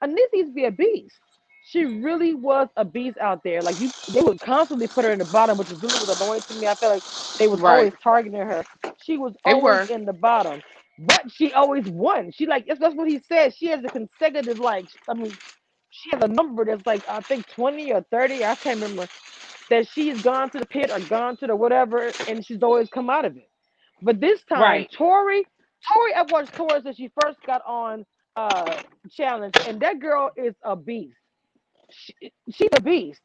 Anissa used to be a beast. She really was a beast out there. Like they would constantly put her in the bottom, which was really was annoying to me. I felt like they was Right? always targeting her. She was They always were. in the bottom. but she always won. She like that's what he said. She has a consecutive she has a number that's like I think 20 or 30. I can't remember that she's gone to the pit or gone to the whatever, and she's always come out of it. But this time, Right. I've watched Tori since she first got on challenge, and that girl is a beast. She, she's a beast.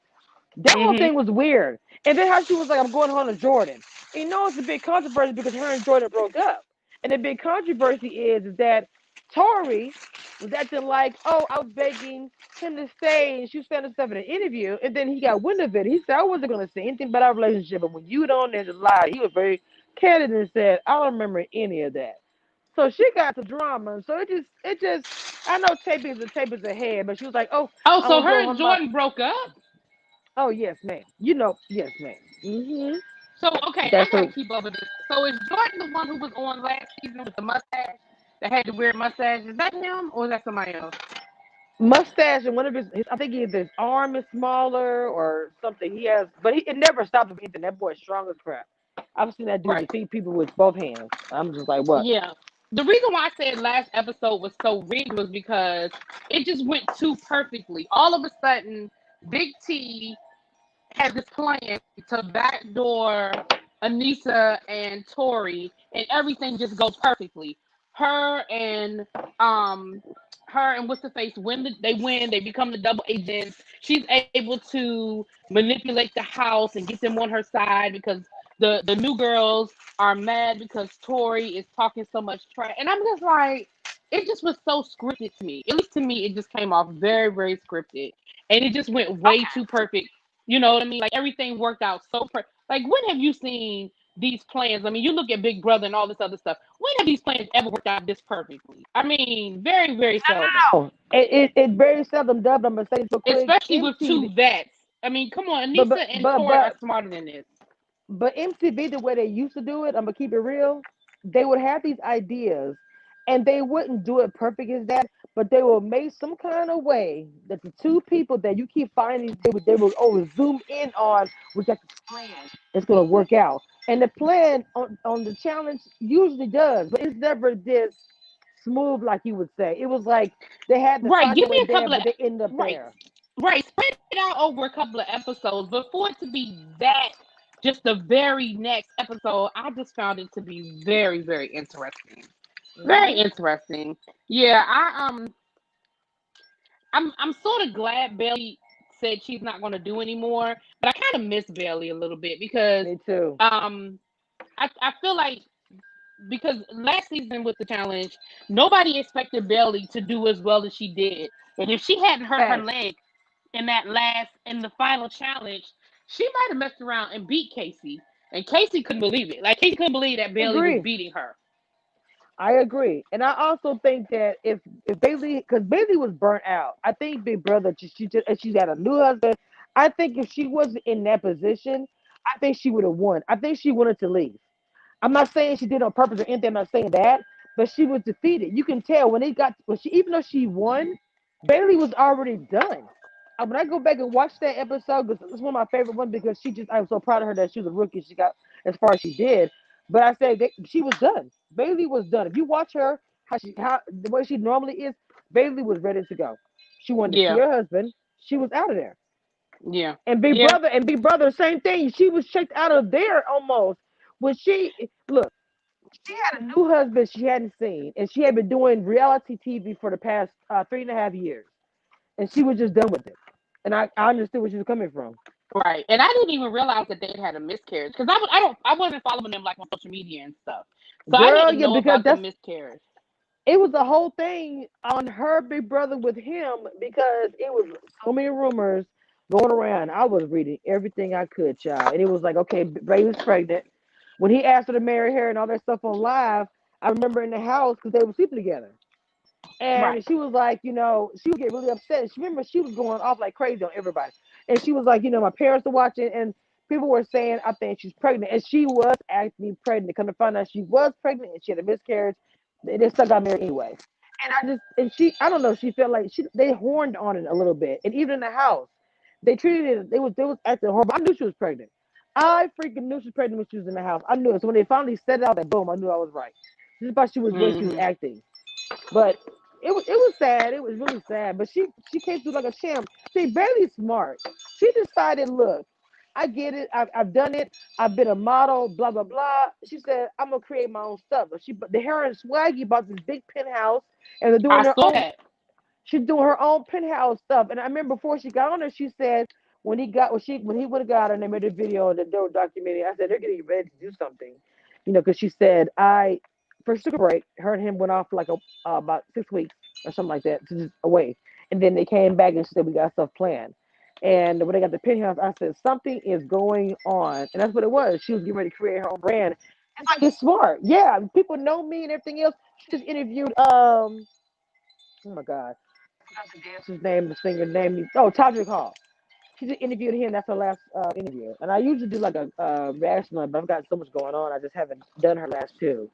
That whole Mhm. thing was weird. And then how she was like, I'm going home to Jordan. And you know, it's a big controversy because her and Jordan broke up. And the big controversy is that Tori was acting like, oh, I was begging him to stay. And she was saying stuff in an interview. And then he got wind of it. He said, I wasn't going to say anything about our relationship. But when you were on there to lie, he was very candid and said, I don't remember any of that. So she got some drama. So I know tape is ahead, but she was like, oh, Oh, I'm so going to her go and home. My, Jordan broke up. Oh yes, ma'am. You know, yes, ma'am. So okay, I That's gotta a keep up with this. So is Jordan the one who was on last season with the mustache that had the weird mustache? Is that him or is that somebody else? mustache, and one of his I think his arm is smaller or something. He has, but it never stopped him eating. That boy's strong as crap. I've seen that dude Right. defeat people with both hands. I'm just like, what? Yeah. The reason why I said last episode was so rigged was because it just went too perfectly. All of a sudden, Big T had this plan to backdoor Anissa and Tori, and everything just goes perfectly. Her and um, her and what's the face they win. They become the double agents. She's able to manipulate the house and get them on her side because the new girls are mad because Tori is talking so much trash. And I'm just like, it just was so scripted to me. At least to me, it just came off very, very scripted, and it just went way too perfect. You know what I mean? Like everything worked out so like when have you seen these plans? I mean, you look at Big Brother and all this other stuff. When have these plans ever worked out this perfectly? I mean, very, very seldom. No, it very seldom does. I'm gonna say this real quick. Especially with MTV, two vets. I mean, come on, but Anissa but and but Tori are but smarter than this. But MTV, the way they used to do it, I'm gonna keep it real. They would have these ideas, and they wouldn't do it perfect as that, but they will make some kind of way that the two people that you keep finding, they will always zoom in on. We got this plan. It's gonna work out, and the plan on the challenge usually does, but it's never this smooth like you would say. It was like they had to Right. find Give their me way a there, couple of but they end up right. there. Right. Spread it out over a couple of episodes, but for it to be that just the very next episode, I just found it to be very, very interesting. Very Hmm. interesting. Yeah, I'm sort of glad Bailey said she's not going to do anymore, but I kind of miss Bailey a little bit because Me too. um I feel like because last season with the challenge, nobody expected Bailey to do as well as she did, and if she hadn't hurt her Facts. leg in the final challenge, she might have messed around and beat Casey, and Casey couldn't believe it. Like Casey couldn't believe that I Bailey was agree. beating her. I agree, and I also think that if Bailey, because Bailey was burnt out, I think Big Brother, she's had a new husband. I think if she wasn't in that position, I think she would have won. I think she wanted to leave. I'm not saying she did it on purpose or anything. I'm not saying that, but she was defeated. You can tell when she, even though she won, Bailey was already done. When I go back and watch that episode, because it's one of my favorite ones because I'm so proud of her that she was a rookie. She got as far as she did, but I say that she was done. Bailey was done. If you watch her, how the way she normally is, Bailey was ready to go. She wanted to see Yeah, her husband. She was out of there. yeah, yeah. And Big Brother, same thing. She was checked out of there almost. When she look, she had a new husband she hadn't seen, and she had been doing reality TV for the past 3.5 years, and she was just done with it. And I understood where she was coming from. Right, and I didn't even realize that they had a miscarriage because I wasn't following them like on social media and stuff, so I Girl, didn't yeah, know because about the that's miscarriage. it was a whole thing on her Big Brother with him because it was so many rumors going around. I was reading everything I could, child, and it was like, okay, Ray was pregnant. When he asked her to marry her and all that stuff on live, I remember in the house because they were sleeping together. Right. And she was like, she would get really upset. She remember she was going off like crazy on everybody. And she was like, my parents are watching and people were saying, I think she's pregnant. And she was actually pregnant. Come to find out she was pregnant and she had a miscarriage. They still got married anyway. I don't know, she felt like they horned on it a little bit. And even in the house, they treated it, they was acting horrible. I knew she was pregnant. I freaking knew she was pregnant when she was in the house. I knew it. So when they finally said it out, that boom, I knew I was right. just thought she was the way she was Mm-hmm. acting. But it was sad. It was really sad. But she came through like a champ. See, Bailey's smart. She decided, look, I get it. I've done it. I've been a model. Blah blah blah. She said, I'm gonna create my own stuff. But the her and Swaggy bought this big penthouse, and they're doing I their saw own. that. She's doing her own penthouse stuff. And I remember before she got on there, she said when he would have got her and they made a video and the documentary, I said they're getting ready to do something, because she said I first took a break. Her and him went off for like about 6 weeks or something like that, to just away, and then they came back and she said we got stuff planned. And when they got the penthouse, I said something is going on, and that's what it was. She was getting ready to create her own brand. It's like it's smart, yeah. People know me and everything else. She just interviewed oh my god, that's the dancer's name, the singer name. Oh, Todrick Hall. She just interviewed him. That's her last interview. And I usually do like a reaction on it, but I've got so much going on. I just haven't done her last two.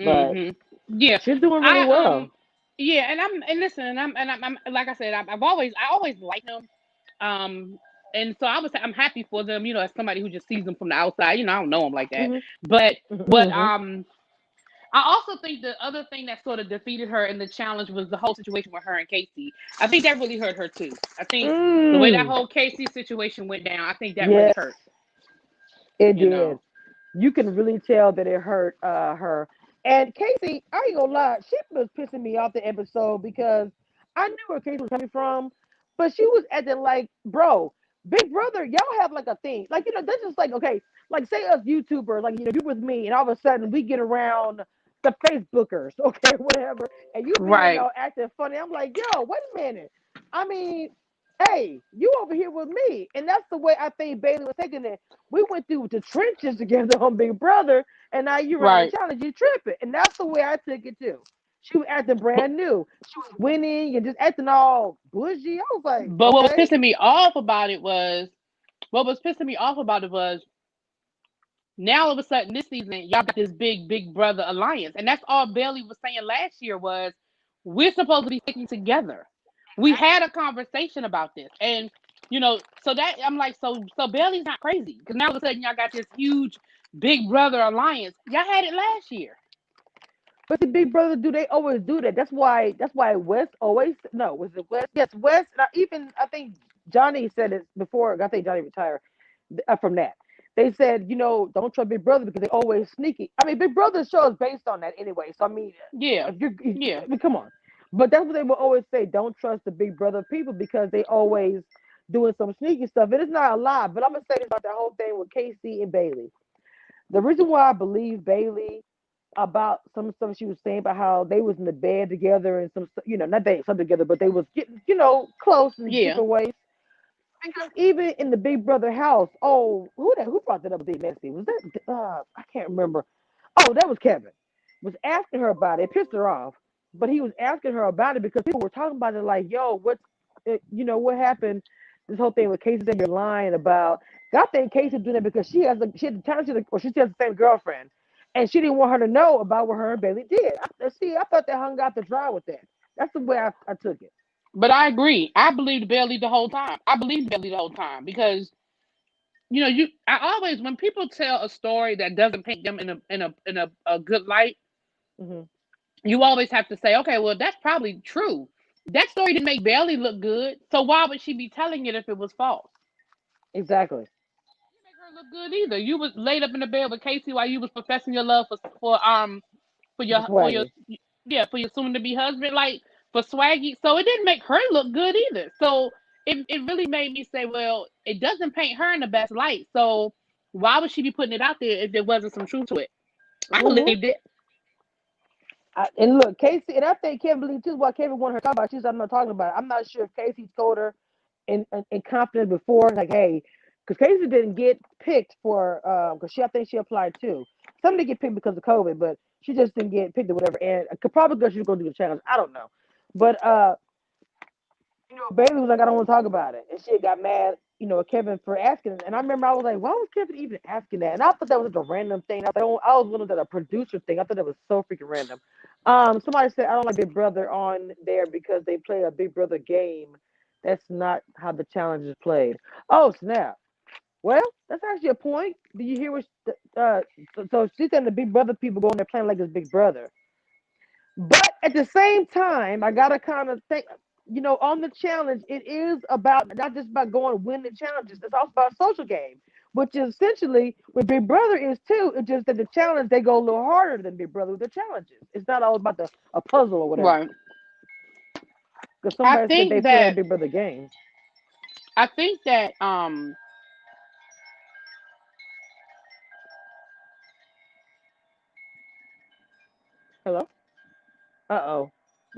But Hmm. Yeah, she's doing really I well. yeah, and listen, I'm like I said, I always liked them. Um, and so I'm happy for them. As somebody who just sees them from the outside. I don't know them like that, Hmm. but but Hmm. I also think the other thing that sort of defeated her in the challenge was the whole situation with her and Casey. I think that really hurt her too. I think the way that Mm. whole Casey situation went down, I think that really Yes, hurt. it You did. know. You can really tell that it hurt her. And Casey, I ain't gonna lie, she was pissing me off the episode because I knew where Casey was coming from, but she was acting like, bro, Big Brother, y'all have like a thing. Like, that's just like, okay, like say us YouTubers, like, you with me, and all of a sudden we get around the Facebookers, okay, whatever, and you being Right. all acting funny. I'm like, yo, wait a minute. I mean, hey, you over here with me. And that's the way I think Bailey was taking it. We went through the trenches together on Big Brother, and now you running the Right. challenge, you tripping. And that's the way I took it too. She was acting But, brand new. She was winning and just acting all bougie. I was like, but what was okay. pissing me off about it was what was pissing me off about it was now all of a sudden this season y'all got this big brother alliance, and that's all Bailey was saying last year was we're supposed to be sticking together. We had a conversation about this, and so that I'm like, so Bailey's not crazy because now all of a sudden y'all got this huge big brother alliance. Y'all had it last year. But the Big Brother do they always do that? That's why West always no was it West? Yes, West. And I think Johnny said it before. I think Johnny retired from that. They said, don't trust Big Brother because they always sneaky. I mean, Big Brother show is based on that anyway. So I mean, Yeah, if, yeah. I mean, come on. But that's what they will always say. Don't trust the Big Brother people because they always doing some sneaky stuff. It is not a lie. But I'm gonna say this about that whole thing with Casey and Bailey. The reason why I believe Bailey about some stuff she was saying about how they was in the bed together and some, not they something together, but they was getting, close in Yeah. different ways. Because even in the Big Brother house, oh, who brought that up with Messy? Was that I can't remember. Oh, that was Kevin. Was asking her about it. It pissed her off, but he was asking her about it because people were talking about it like, yo, what happened? This whole thing with Casey said you're lying about. I think Casey doing it because she had the time or she still has the same girlfriend, and she didn't want her to know about what her and Bailey did. I thought they hung out to dry with that. That's the way I took it. But I agree. I believed Bailey the whole time. I believed Bailey the whole time because I always when people tell a story that doesn't paint them in a good light, Hmm. you always have to say, okay, well that's probably true. That story didn't make Bailey look good, so why would she be telling it if it was false? Exactly. It didn't make her look good either. You was laid up in the bed with Casey while you was professing your love for For your Swaggy. yeah, for your soon to be husband, like for Swaggy. So it didn't make her look good either. So it really made me say, well, it doesn't paint her in the best light. So why would she be putting it out there if there wasn't some truth to it? I Hmm. believed it. And look, Casey, and I think Kevin believed too what Kevin wanted her to talk about. She said, I'm not talking about it. I'm not sure if Casey told her in confidence before, like, hey, because Casey didn't get picked for, because I think she applied too. Some didn't get picked because of COVID, but she just didn't get picked or whatever. And could probably because she was going to do the challenge. I don't know. But, Bailey was like, I don't want to talk about it. And she got mad, at Kevin for asking. And I remember I was like, why was Kevin even asking that? And I thought that was just a random thing. I was wondering that a producer thing. I thought that was so freaking random. Somebody said I don't like Big Brother on there because they play a Big Brother game. That's not how the challenge is played. Oh snap! Well, that's actually a point. Do you hear what? So she's saying the Big Brother people go on there playing like it's Big Brother. But at the same time, I gotta kind of think, on the challenge, it is about not just about going win the challenges. It's also about social game, which is essentially what Big Brother is too. It's just that the challenge they go a little harder than Big Brother with the challenges. It's not all about a puzzle or whatever. Right. Because I somebody said they think playing that Big Brother game. I think that Hello. Uh-oh.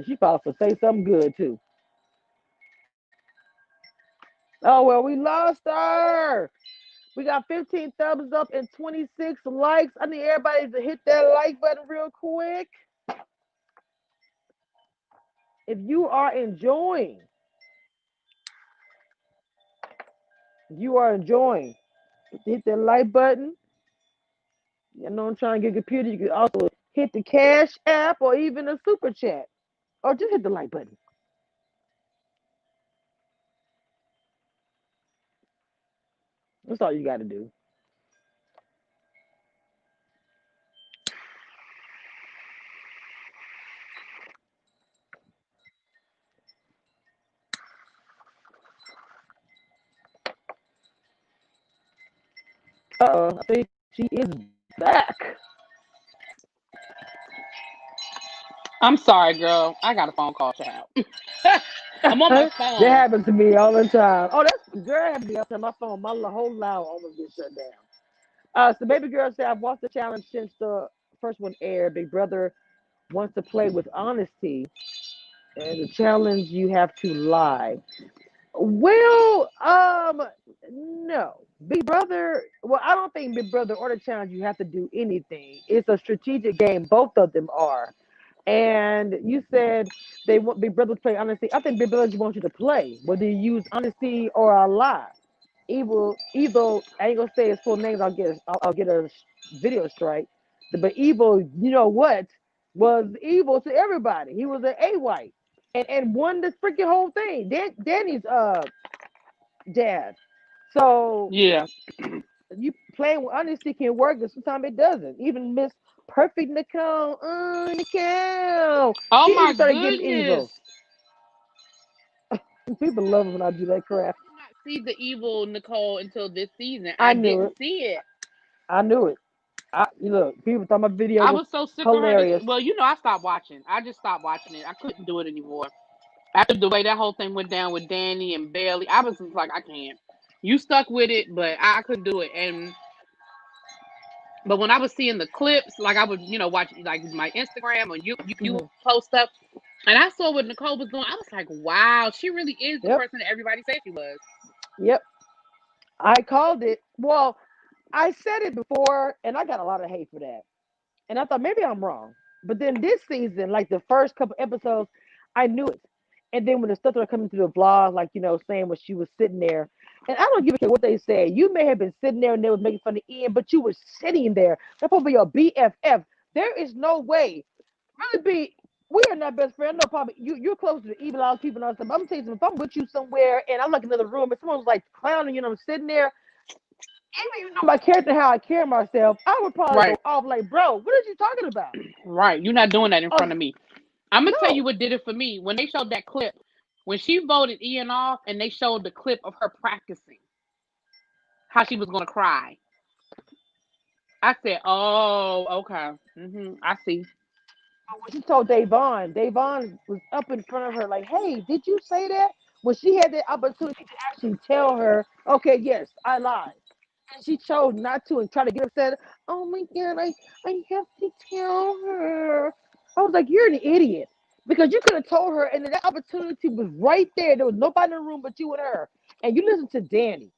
She probably for say something good too. Oh well, we lost her. We got 15 thumbs up and 26 likes. I need everybody to hit that like button real quick. If you are enjoying, hit that like button. You know I'm trying to get a computer. You can also hit the cash app or even a super chat. Or just hit the like button. That's all you got to do. Uh-oh, I think she is back. I'm sorry, girl. I got a phone call, child. I'm on my That phone. happens to me all the time. Oh, that's girl, that happens to me all the time. My phone, my whole loud almost gets shut down. So baby girl said, I've watched the challenge since the first one aired. Big Brother wants to play with honesty, and the challenge you have to lie. Well, no. Big Brother, well, I don't think Big Brother or the challenge you have to do anything. It's a strategic game. Both of them are. And you said they want Big Brother to play honesty. I think Big Brother just wants you to play, whether you use honesty or a lie. Evil. I ain't gonna say his full names. I'll get a video strike. But evil, you know what, was evil to everybody. He was an A white and won this freaking whole thing. Danny's dad. So Yeah. you playing with honesty can work, but sometimes it doesn't. Even Miss Perfect Nicole, Nicole, Oh she my even started getting goodness. evil. People love it when I do that crap. I did not see the evil Nicole until this season. I I knew didn't it. see it. I knew it. Look, people thought my video I was was so sick of her. hilarious. Well, I stopped watching. I just stopped watching it. I couldn't do it anymore. After the way that whole thing went down with Danny and Bailey, I was just like, I can't. You stuck with it, but I couldn't do it. But when I was seeing the clips, like I would, watch like my Instagram or you Mhm. post stuff, and I saw what Nicole was doing. I was like, wow, she really is the Yep. person that everybody said she was. Yep. I called it. Well, I said it before, and I got a lot of hate for that. And I thought maybe I'm wrong. But then this season, like the first couple episodes, I knew it. And then when the stuff started coming through the vlog, like, saying when she was sitting there, and I don't give a care what they say. You may have been sitting there and they was making fun of Ian, but you were sitting there. That's probably your BFF. There is no way. Really be, we are not best friends. No, probably you're close to the evil out people and all that stuff. I'm gonna tell you something. If I'm with you somewhere and I'm like in another room and someone's like clowning, I'm sitting there, even you know my character, how I carry myself, I would probably Right, go off like, bro, what are you talking about? right. You're not doing that in front Oh of me. I'm gonna tell you no. what did it for me when they showed that clip when she voted Ian off, and they showed the clip of her practicing how she was gonna cry. I said, "Oh, okay, I see." When she told Davon was up in front of her like, hey, did you say that? When she had the opportunity to actually tell her, okay, yes, I lied. And she chose not to and try to get upset. Oh my God, I have to tell her. I was like, you're an idiot. Because you could have told her, and then that opportunity was right there. There was nobody in the room but you and her. And you listen to Danny.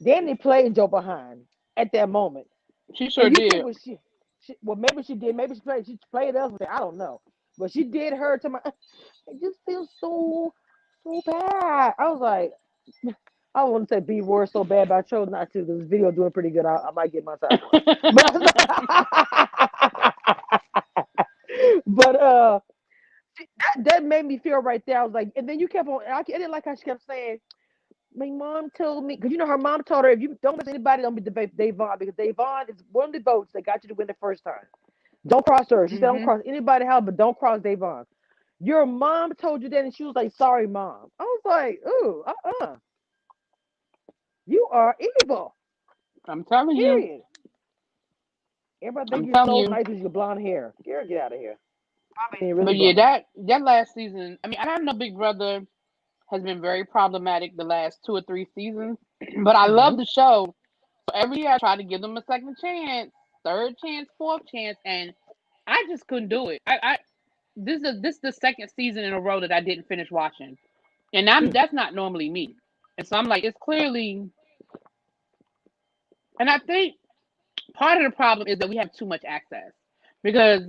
Danny played Joe behind at that moment. She And sure you think did. when well, maybe she did. Maybe she played us. I don't know. But she did her to my. I just feel so bad. I was like, I don't want to say B word so bad, but I chose not to because this video doing pretty good. I might get my time on it. But that made me feel right there. I was like, and then you kept on. I didn't like how she kept saying, my mom told me, because her mom told her, if you don't miss anybody, don't be debate Davon, because Davon is one of the votes that got you to win the first time. Don't cross her. She said, don't Mm-hmm. cross anybody house, but don't cross Davon. Your mom told you that, and she was like, sorry, mom. I was like, ooh, you are evil. I'm telling you. Period. Everybody think I'm you're telling so you. nice with your blonde hair. Girl, get out of here. Mom ain't really But yeah, blonde. that last season. I mean, I know Big Brother has been very problematic the last 2 or 3 seasons, but I love Hmm. the show. So every year I try to give them a second chance, third chance, fourth chance, and I just couldn't do it. I this is the second season in a row that I didn't finish watching, and that's not normally me. And so I'm like, it's clearly, and I think part of the problem is that we have too much access, because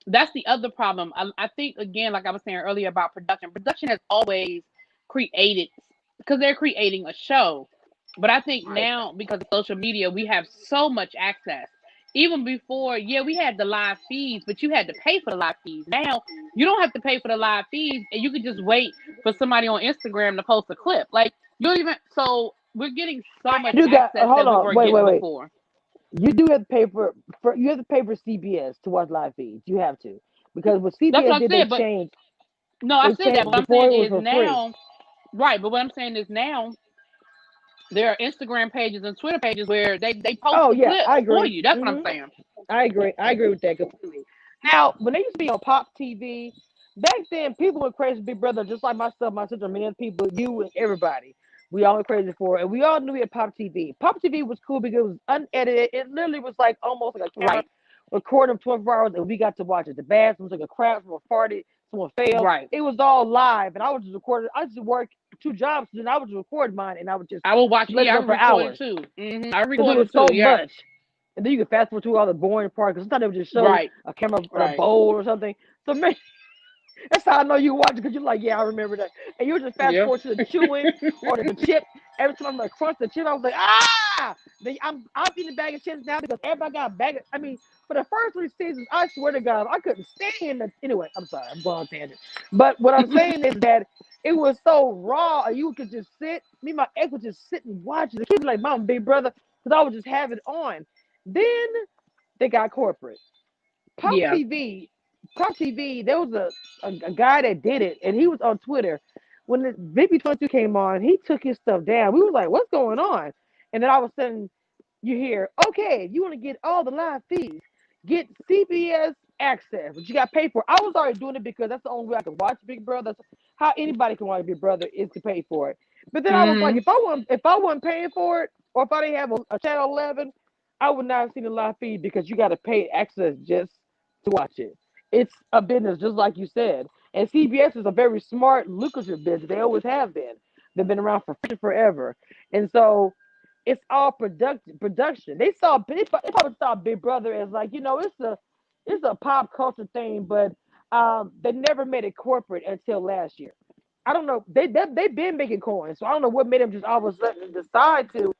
that's the other problem. I think, again, like I was saying earlier about production. Production has always created, because they're creating a show. But I think Right. now, because of social media, we have so much access. Even before, yeah, we had the live feeds, but you had to pay for the live feeds. Now you don't have to pay for the live feeds, and you can just wait for somebody on Instagram to post a clip. Like, you don't even, so we're getting so much You do got, access hold that we on, weren't wait, getting wait, wait. before. You do have to pay you have to pay for CBS to watch live feeds. You have to. Because what That's CBS what I did, they said, but changed. no, I They said that. changed. What I'm Before saying it was is for free. now, right? But what I'm saying is now there are Instagram pages and Twitter pages where they post Oh the yeah, I clips for agree. you. That's what I'm Hmm. saying. I agree. I agree with that completely. Now, when they used to be on Pop TV, back then people were crazy for Big Brother, just like myself, my sister, many other people, you and everybody. We all were crazy for it. And we all knew we had Pop TV. Pop TV was cool because it was unedited. It literally was like almost like a camera Right, recording 24 hours and we got to watch it. The bathroom was like a crap, someone farted, someone failed. right. It was all live. And I was just recording. I used to work 2 jobs, and then I would just record mine and I would just I will watch. let it Yeah, I go for recorded hours too. I because it was recorded too. so Yeah, much. And then you can fast forward to all the boring part because sometimes they would just show right, a camera in a right. bowl or something. So man, that's how I know you watch it because you're like, yeah, I remember that. And you just fast Yeah, forward to the chewing or the chip. Every time I'm like crunch the chip, I was like, ah! I'm eating a bag of chips now because everybody got a bag. I mean, for the first 3 seasons, I swear to God, I couldn't stand it. Anyway, I'm sorry, I'm going on tangent. But what I'm saying is that it was so raw. You could just sit. Me and my ex would just sit and watch it. The kids were like, Mom, Big Brother, because I would just have it on. Then they got corporate. Pop yeah. TV, Pop TV, there was a guy that did it, and he was on Twitter. When the VP22 came on, he took his stuff down. We was like, what's going on? And then all of a sudden, you hear, okay, you want to get all the live feeds, get CBS access, but you got to pay for it. I was already doing it because that's the only way I could watch Big Brother. That's how anybody can watch Big Brother is to pay for it. But then I was like, Hmm. if I wasn't paying for it, or if I didn't have a channel 11, I would not have seen the live feed because you got to pay access just to watch it. It's a business, just like you said. And CBS is a very smart, lucrative business. They always have been. They've been around for forever. And so it's all production. They probably saw Big Brother as like, it's a pop culture thing, but they never made it corporate until last year. I don't know. They've been making coins, so I don't know what made them just all of a sudden decide to,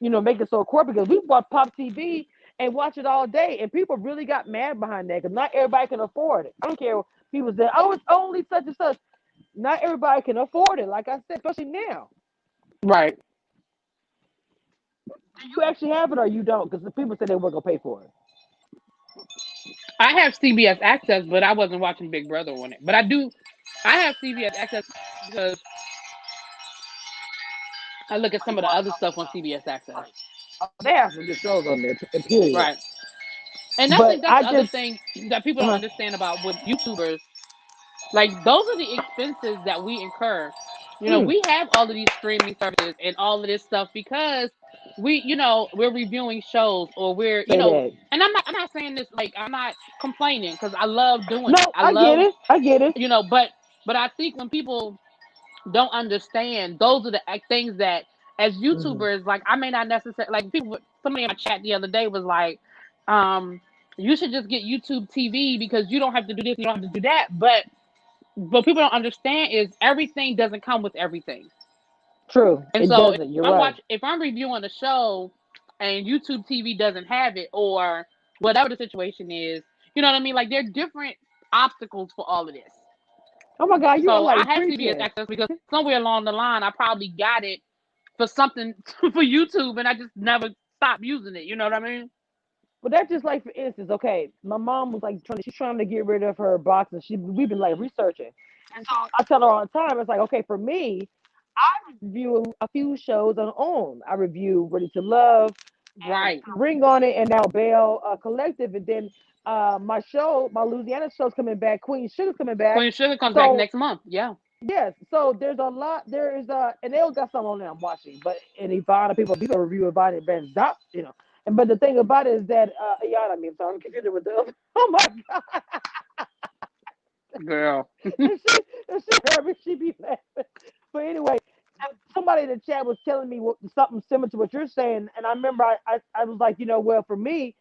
make it so corporate. Because we bought Pop TV and watch it all day, and people really got mad behind that because not everybody can afford it. I don't care. People say, "Oh, it's only such and such." Not everybody can afford it. Like I said, especially now. Right. Do you actually have it or you don't? Because the people said they weren't gonna pay for it. I have CBS access, but I wasn't watching Big Brother on it. But I do. I have CBS access because I look at some of the other stuff on CBS access. They have some good shows on there. Period. Right. And I But think that's I the other just, thing that people don't uh, understand about with YouTubers. Like, those are the expenses that we incur. mm, We have all of these streaming services and all of this stuff because we're reviewing shows, or say that. and I'm not saying this, like, I'm not complaining because I love doing No, it. I I get love, it. I get it. but I think when people don't understand, those are the things that, as Hmm. YouTubers, like, I may not necessarily, like, somebody in my chat the other day was like, um, you should just get YouTube TV because you don't have to do this, you don't have to do that. But people don't understand is everything doesn't come with everything. True. And It so doesn't. You're right. if I'm reviewing a show and YouTube TV doesn't have it, or whatever the situation is, you know what I mean? Like, there are different obstacles for all of this. Oh my God, you are So I like have CBS preaching. access because somewhere along the line I probably got it for something for YouTube, and I just never stopped using it. You know what I mean? But that's just like, for instance, okay, my mom was like she's trying to get rid of her box, and we've been like researching, and so I tell her all the time, it's like, okay, for me, I review a few shows on own. I review Ready to Love, Right. Ring on It, and now Bell Collective, and then my Louisiana show's coming back, Queen Sugar's coming back. Queen Sugar comes back So next month. Yeah. yes, so there's a lot. There is and they all got some on there I'm watching, but and Ivana people review Ivana and Ben Zop, you know. And but the thing about it is that Ayana, I mean, I'm sorry, I'm confused with the other. Oh my God, Girl. and she heard me, she be laughing. But anyway, somebody in the chat was telling me something similar to what you're saying, and I remember I was like, well, for me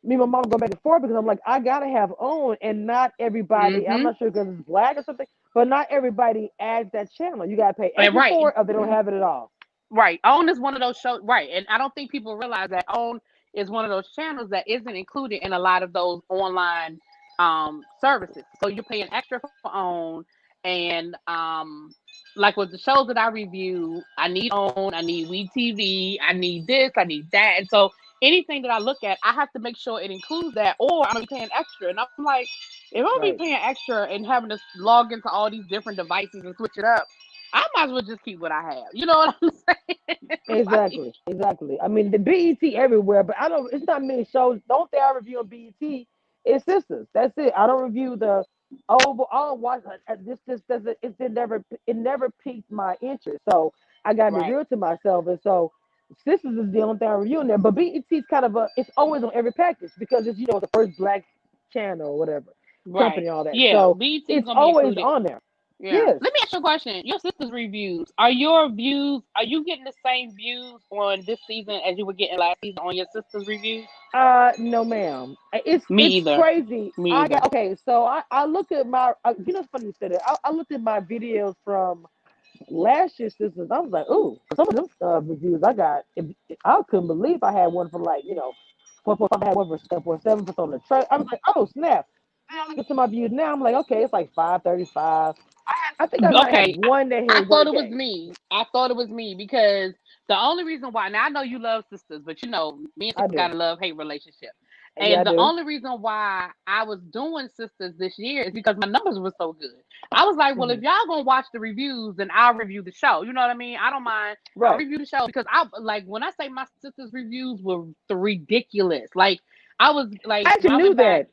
and my mom go back and forth because I'm like, I gotta have own, and not everybody. I'm Mm-hmm. not sure because it's black or something, but not everybody adds that channel. You gotta pay And extra for right. it, or they don't have it at all. Right. OWN is one of those shows. Right. And I don't think people realize that OWN is one of those channels that isn't included in a lot of those online services. So you're paying extra for OWN. And like with the shows that I review, I need OWN, I need WeTV, I need this, I need that. And so anything that I look at, I have to make sure it includes that, or I'm gonna be paying extra. And I'm like, if I'm gonna be Right. paying extra and having to log into all these different devices and switch it up, I might as well just keep what I have. You know what I'm saying? Like, Exactly, exactly. I mean, the BET everywhere, but I don't. It's not many shows. Don't they? I review on BET. It's Sisters. That's it. I don't review the over. I don't watch this. This doesn't. It never piqued my interest. So I gotta be right, real to myself. And so Sisters is the only thing I review in there. But BET's kind of a. It's always on every package because it's the first black channel or whatever right. company, all that. Yeah, So BET is it's gonna be always included. on there. Yeah. Yes. Let me ask you a question. Your sister's reviews. Are your views? Are you getting the same views on this season as you were getting last season on your sister's reviews? No, ma'am. It's Me it's either. crazy. Me I either. got okay. So I looked at my. It's funny you said it. I looked at my videos from last year's sisters. I was like, ooh, some of them reviews I got. I couldn't believe I had one for like 4.5. I had one for 7.7 for on the track. I was like, oh snap. Then I look at some of my views now. I'm like, okay, it's like 5.35. I think I might have Okay, one that I hit thought it was 1K. me. I thought it was me because the only reason why, now I know you love sisters, but me and I sisters got do. a love-hate relationship. Yeah, I And the do. only reason why I was doing sisters this year is because my numbers were so good. I was like, well, if Mhm. y'all gonna watch the reviews, then I'll review the show. You know what I mean? I don't mind. I'll Right. review the show because I like when I say my sisters reviews were ridiculous. Like I was like I when actually I knew went back, that,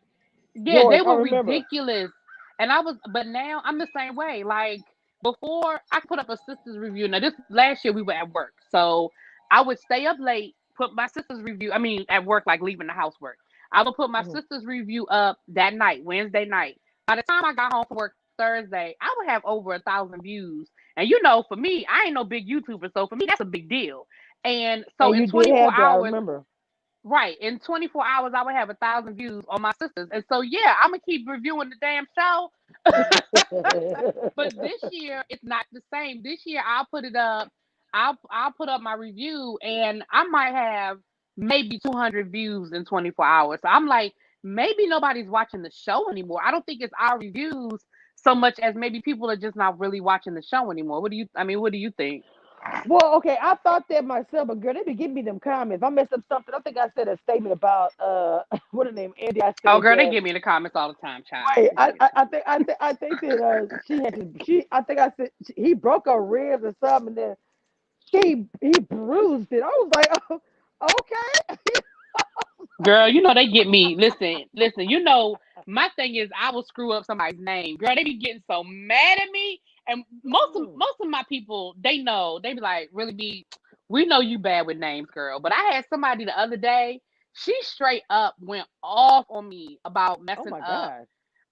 yeah, they George. I were remember. ridiculous. And but now I'm the same way. Like before, I put up a sister's review. Now, this last year we were at work. So I would stay up late, put my sister's review, I mean, at work, like leaving the housework. I would put my Mhm. sister's review up that night, Wednesday night. By the time I got home from work Thursday, I would have over 1,000 views. And for me, I ain't no big YouTuber. So for me, that's a big deal. And so And in you did 24 have that. I hours, remember. right. In 24 hours, I would have 1,000 views on my sisters. And so, yeah, I'm going to keep reviewing the damn show. But this year, it's not the same. This year, I'll put it up. I'll put up my review, and I might have maybe 200 views in 24 hours. So I'm like, maybe nobody's watching the show anymore. I don't think it's our reviews so much as maybe people are just not really watching the show anymore. What do you think? Well, okay, I thought that myself, but girl, they be giving me them comments. If I messed up something, I think I said a statement about what her name, Andy. I Oh, said girl, they that. give me in the comments all the time, child. Wait, I think that she I think I said he broke her ribs or something, and then he bruised it. I was like, oh, okay. Girl, they get me. Listen, listen. My thing is I will screw up somebody's name. Girl, they be getting so mad at me. And Mm. most of my people, they know. They be like, really we know you bad with names, girl. But I had somebody the other day, she straight up went off on me about Oh messing my up. God.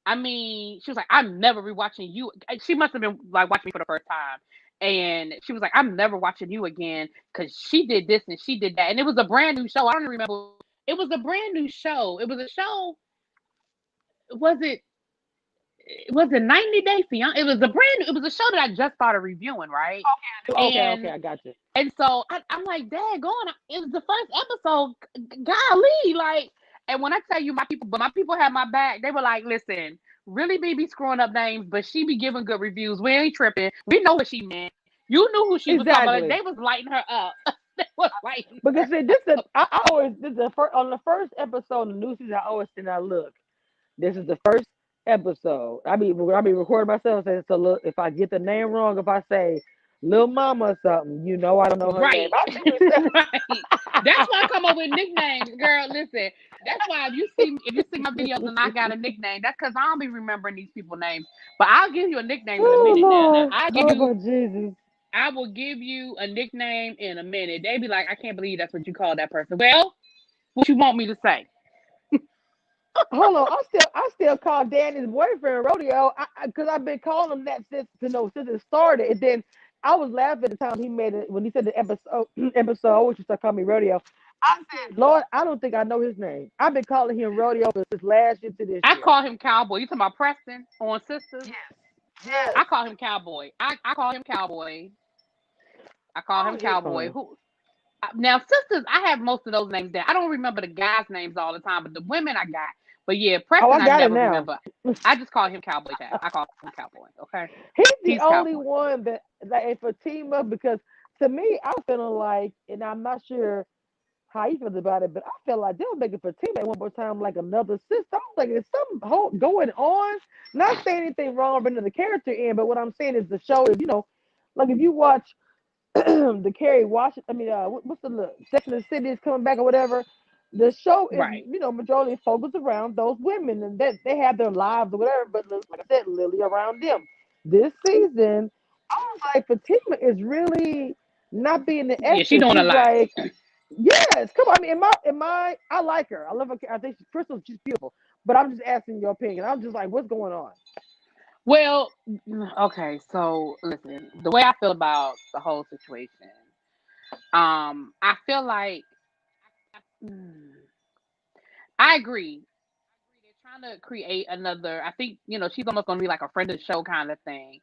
I mean, she was like, I'm never rewatching you. She must have been like watching me for the first time. And she was like, I'm never watching you again because she did this and she did that. And it was a brand new show. I don't even remember. It was a brand new show. It was a show. Was it 90 Day Fiance? It was a show that I just started reviewing, right? Okay, And I got you. so I'm like, Dad, going. It was the first episode. Golly, like, and when I tell you my people had my back. They were like, listen, really be screwing up names, but she be giving good reviews. We ain't tripping. We know what she meant. You knew who she was talking about. Like, Exactly. they was lighting her up. was writing Because her. see, I always this is the first on the first episode of the new season. I always say, "Now look, this is the first episode." I be recording myself saying, "So look, if I get the name wrong, if I say Lil Mama or something, I don't know her name." Right. Right. That's why I come up with nicknames, girl. Listen, that's why if you see my videos and I got a nickname, that's because I don't be remembering these people's names. But I'll give you a nickname in a Oh minute now. Now Lord, I give oh you my Jesus. I will give you a nickname in a minute. They be like, I can't believe that's what you call that person. Well, what you want me to say? Hold on, I still call Danny's boyfriend Rodeo because I've been calling him that since it started. And then I was laughing at the time he made it when he said the episode which you start calling me Rodeo. I said, Lord, I don't think I know his name. I've been calling him Rodeo since last year to this I year. call him Cowboy. You talking about Preston on Sisters? Yes. I call him Cowboy. I call him Cowboy. I call Oh, him he's Cowboy. funny. Who now Sisters? I have most of those names down. I don't remember the guys' names all the time, but the women I got. But yeah, Oh, Preston I I got it never now. remember. I just call him Cowboy Tab. I call him Cowboy. Okay, He's the he's only Cowboy. one that like for team up because to me, I'm feeling like, and I'm not sure how you feel about it, but I feel like they'll make it for teammate one more time like another sister. I was like, there's something going on. Not saying anything wrong or bringing the character in, but what I'm saying is the show is, like if you watch the Kerry Washington, what's the look? Sex and the City is coming back or whatever. The show is, Right. majority focused around those women and that they have their lives or whatever. But like I said, Lily around them. This season, I was like, Fatima is really not being the Yeah, she extra. doing a She's lot. like, yes, come on. I mean, I like her. I love her. I think she's beautiful. But I'm just asking your opinion. I'm just like, what's going on? Well, okay. So listen, the way I feel about the whole situation, I feel like mm, I agree. They're trying to create another. I think she's almost going to be like a friend of the show kind of thing.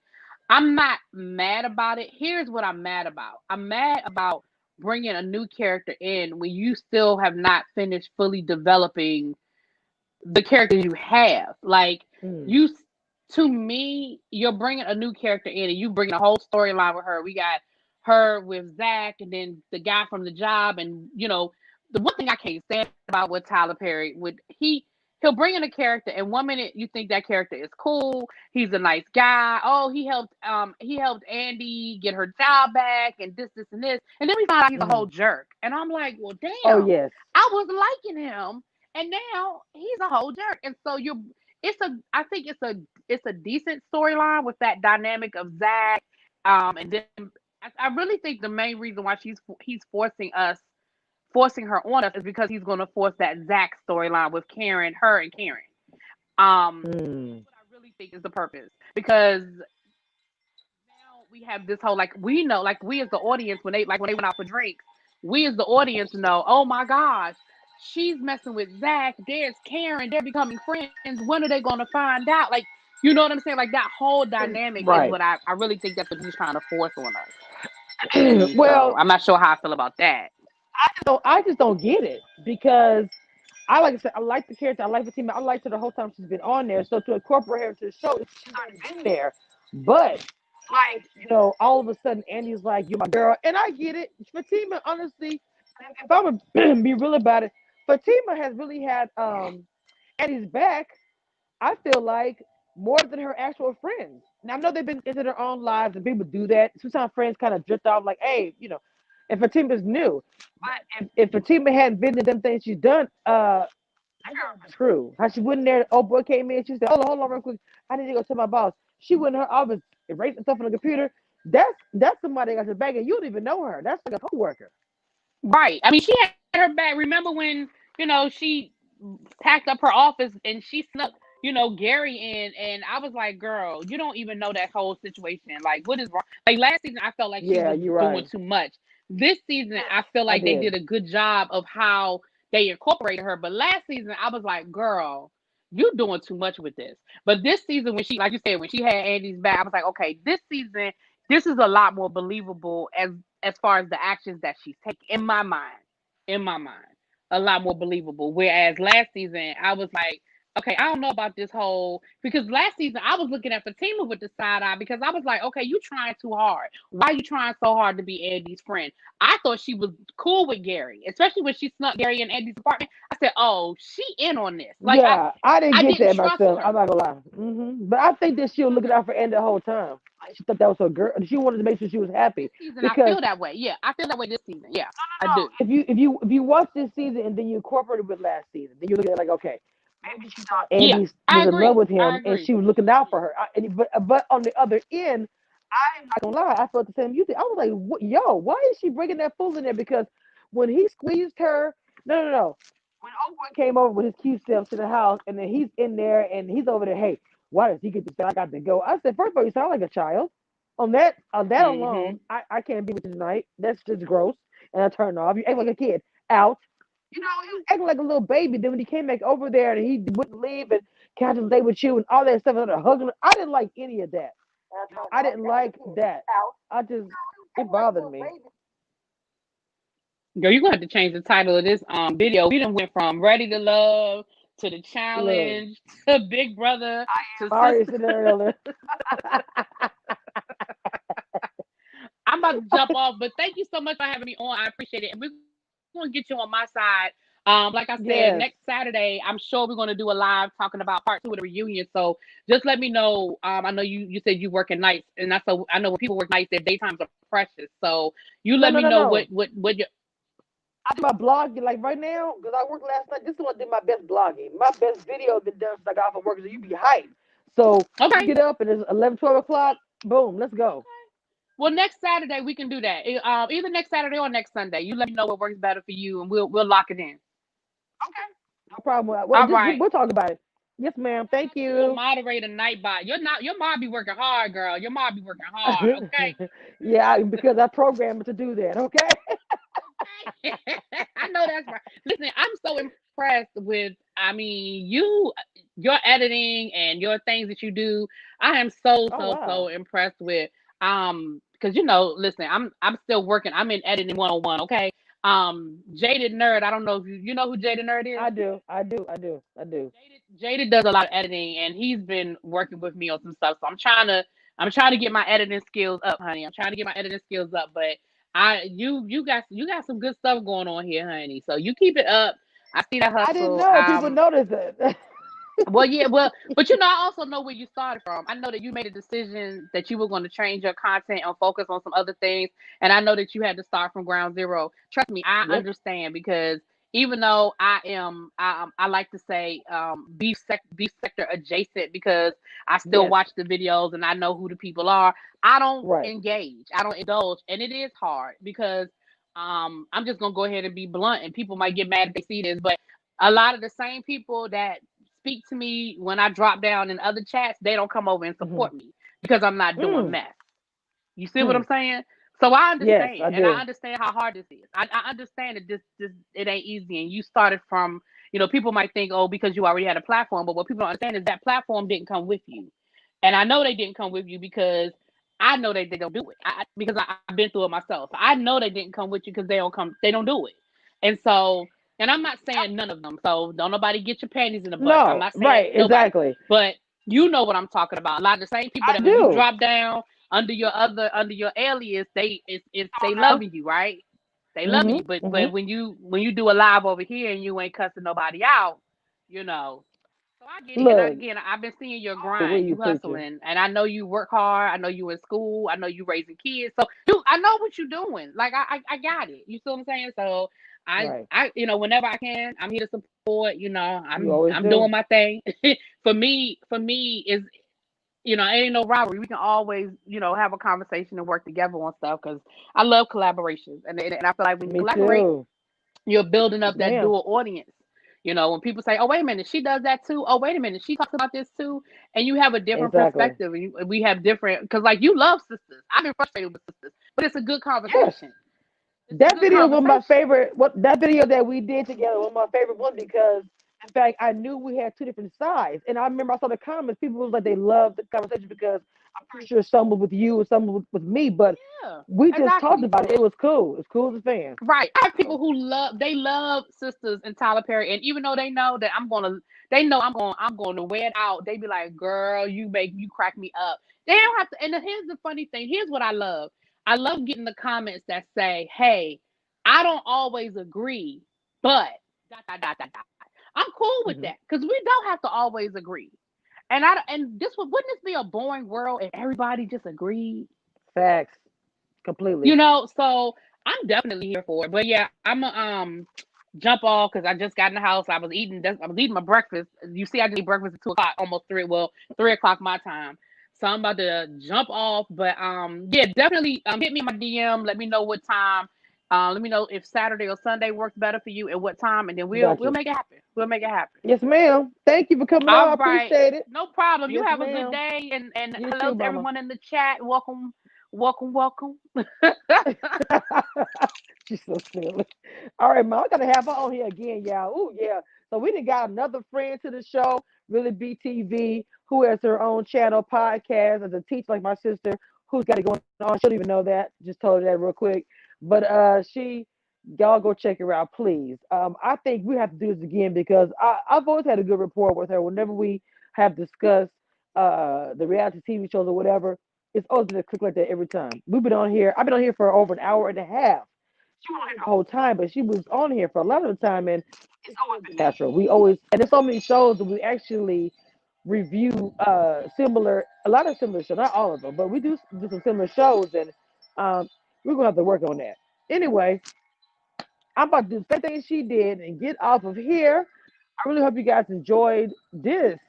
I'm not mad about it. Here's what I'm mad about. I'm mad about bringing a new character in when you still have not finished fully developing the characters you have. Like Mm. you, to me, you're bringing a new character in, and you bringing a whole storyline with her. We got her with Zach, and then the guy from the job, and the one thing I can't stand about with Tyler Perry, he'll bring in a character, and one minute you think that character is cool, he's a nice guy. Oh, he helped Andy get her job back, and this, and this, and then we find out he's a whole Mm. jerk, and I'm like, well, Oh damn, yes. I was liking him and now he's a whole jerk. And so I think it's a decent storyline with that dynamic of Zach. And then I really think the main reason why he's forcing her on us is because he's going to force that Zach storyline with her and Karen. Mm. That's what I really think is the purpose because now we have this whole like we know like we as the audience when they went out for drinks, we as the audience know, oh my gosh, she's messing with Zach, there's Karen, they're becoming friends. When are they gonna find out? Like, you know what I'm saying? Like that whole dynamic is Right. what I really think that's what he's trying to force on us. And so Well, I'm not sure how I feel about that. I just don't get it because I like I said, I like the character, I like the team, I liked her the whole time she's been on there. So to incorporate her to the show, she's already been there. But like, all of a sudden Andy's like, "You're my girl," and I get it. Fatima, honestly, if I'm gonna be real about it, Fatima has really had Andy's back. I feel like more than her actual friends. Now I know they've been into their own lives and people do that. Sometimes friends kind of drift off like, hey, if Fatima's new. But if Fatima hadn't been to them things she's done, that girl was true. How she went in there, old boy came in, she said, hold on real quick. I need to go tell my boss. She went in her office, erasing stuff on the computer. That's somebody that got your back and you don't even know her. That's like a coworker. Right. I mean, she had her back. Remember when, she packed up her office and she snuck, Gary in, and I was like, girl, you don't even know that whole situation. Like, what is wrong? Like last season I felt like she Yeah, was you're doing right. too much. This season I feel I like they did. did a good job of how they incorporated her. But last season I was like, girl, you doing too much with this. But this season, when she, like you said, when she had Andy's back, I was like, okay, this season, this is a lot more believable as far as the actions that she's taking in my mind. In my mind, a lot more believable. Whereas last season, I was like, okay, I don't know about this whole, because last season I was looking at Fatima with the side eye because I was like, okay, you trying too hard. Why are you trying so hard to be Andy's friend? I thought she was cool with Gary, especially when she snuck Gary in Andy's apartment. I said, oh, she in on this. Like Yeah, I didn't I get didn't that trust myself. I'm her. not gonna lie. But I think that she was looking out for Andy the whole time. Like, she thought that was her girl. She wanted to make sure she was happy This season I because feel that way. Yeah, I feel that way this season. Yeah, I do. if you watch this season and then you incorporate it with last season, then you look at it like, okay, maybe she thought Yeah, Andy I was in love agree. with I him and agree. she was looking out for her. But on the other end, I'm not gonna lie, I felt the same. You think I was like, what, yo, why is she bringing that fool in there? Because when he squeezed her, no. When Oakwood came over with his cute self to the house, and then he's in there and he's over there. Hey, why does he get to say I got to go? I said, first of all, you sound like a child. On that Hmm. alone, I can't be with you tonight. That's just gross. And I turned off. You act like a kid. Out. You know, he was acting like a little baby. Then when he came back over there and he wouldn't leave and can't just stay with you and all that stuff and hugging, I didn't like any of that. I didn't like that. I just it bothered me. Girl, you're gonna have to change the title of this video. We done went from Ready to Love to the Look, challenge to Big Brother to Mario Sister. scenario. I'm about to jump off, but thank you so much for having me on. I appreciate it. And we're gonna get you on my side. Like I said, next Yes. Saturday, I'm sure we're gonna do a live talking about part two of the reunion. So just let me know. I know you said you working nights, and I know when people work nights, their daytimes are precious. So you No, let no, me no, know no. what your I do my blog like right now because I worked last night. This is what I did my best blogging. My best video been done since I got off of work. So you be hyped. So you okay. get up and it's 11, 12 o'clock. Boom, let's go. Well, next Saturday we can do that. Either next Saturday or next Sunday. You let me know what works better for you, and we'll lock it in. No problem. Well, All just right. we'll talk about it. Yes, ma'am. Thank Little you. moderator night bot. You're not. Your mom be working hard, girl. Your mom be working hard. Okay. Yeah, because I programmed it to do that. Okay. I know that's right. Listen, I'm so impressed with. I mean, your editing and your things that you do. I am Oh so wow. impressed with. Because listen, I'm still working. I'm in editing 101. Okay. Jaded Nerd. I don't know if you know who Jaded Nerd is. I do. I do. I do. I do. Jaded does a lot of editing, and he's been working with me on some stuff. So I'm trying to get my editing skills up, honey. I'm trying to get my editing skills up, but you got some good stuff going on here, honey. So you keep it up. I see that I didn't hustle. know people noticed it. Well, yeah, but I also know where you started from. I know that you made a decision that you were going to change your content and focus on some other things, and I know that you had to start from ground zero. Trust me, I Yep. understand because even though I like to say beef sector adjacent because I still Yes. watch the videos and I know who the people are. I don't Right. engage, I don't indulge, and it is hard because I'm just gonna go ahead and be blunt, and people might get mad if they see this, but a lot of the same people that speak to me when I drop down in other chats, they don't come over and Hmm. support me because I'm not doing Mm. mess. You see what Hmm. I'm saying? So I Yes, understand, I and I do. understand how hard this is. I understand that this it ain't easy, and you started from people might think, oh, because you already had a platform, but what people don't understand is that platform didn't come with you, and I know they didn't come with you because I know they don't do it. Because I've been through it myself. I know they didn't come with you because they don't do it, and so. And I'm not saying none of them. So don't nobody get your panties in a bunch. I'm No. not saying Right. nobody. Exactly. But you know what I'm talking about. A lot of the same people I that when you do. drop down under your alias, it's they Uh-huh. loving you, right? They loving Mhm. you. But Mhm. when you do a live over here and you ain't cussing nobody out, you know. So I get it. And Look, again, I've been seeing your what are grind, you you preaching? hustling, and I know you work hard. I know you in school. I know you raising kids. So I know what you're doing. Like I got it. You see what I'm saying? So Right. whenever I can, I'm here to support. You I'm always I'm do. doing my thing. For me is it ain't no rivalry. We can always, have a conversation and work together on stuff because I love collaborations. And I feel like when you Me collaborate, too. you're building Yes, up that ma'am. dual audience. When people say, oh, wait a minute, she does that too. Oh, wait a minute, she talks about this too. And you have a different Exactly. perspective. And we have different, because like you love sisters. I've been frustrated with sisters, but it's a good Yes. conversation. It's a That good video was my conversation. favorite. What that video that we did together was my favorite one because In fact, I knew we had two different sides. And I remember I saw the comments. People was like they loved the conversation because I'm pretty sure some was with you and some was with me. But Yeah, we just talked exactly. about it. It was cool. It's cool as a fan. Right. I have So, people who love sisters and Tyler Perry, and even though they know that they know I'm gonna wear it out. They be like, "Girl, you crack me up." They don't have to. And here's the funny thing. Here's what I love. I love getting the comments that say, "Hey, I don't always agree, but dot dot dot dot dot." I'm cool with mhm. that because we don't have to always agree. And wouldn't this be a boring world if everybody just agreed? Facts. You Completely. know, so I'm definitely here for it. But yeah, I'm gonna jump off because I just got in the house. I was eating my breakfast. You see, I just ate breakfast at 2 o'clock, almost three. Well, 3 o'clock my time. So I'm about to jump off. But yeah, definitely hit me in my DM. Let me know what time. Let me know if Saturday or Sunday works better for you at what time, and then Got we'll you. make it happen. We'll make it happen. Yes, ma'am. Thank you for coming on. All I right, appreciate it. no problem. You Yes, have a good ma'am. day, and You hello too, to mama. everyone in the chat. Welcome, welcome, welcome. She's so silly. All right, mom. I gotta have her on here again, y'all. Oh yeah. So we done got another friend to the show, really BTV, who has her own channel podcast as a teacher, like my sister, who's got it going on. She don't even know that. Just told her that real quick. But she, y'all go check her out, please. I think we have to do this again because I've always had a good rapport with her. Whenever we have discussed the reality TV shows or whatever, it's always been a click like that every time. We've been on here. I've been on here for over an hour and a half. She wasn't here the whole time, but she was on here for a lot of the time, and it's always been natural. We always and there's so many shows that we actually review a lot of similar shows, not all of them, but we do some similar shows, and um, we're gonna have to work on that. Anyway, I'm about to do the same thing she did and get off of here. I really hope you guys enjoyed this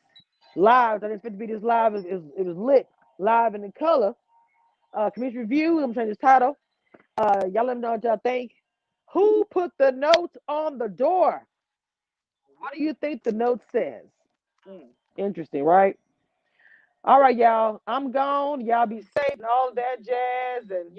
live. I didn't expect to be this live. It was lit, live and in color. Community review. I'm trying this title. Y'all let me know what y'all think. Who put the note on the door? What do you think the note says? Interesting, right? All right, y'all. I'm gone. Y'all be safe and all that jazz. And,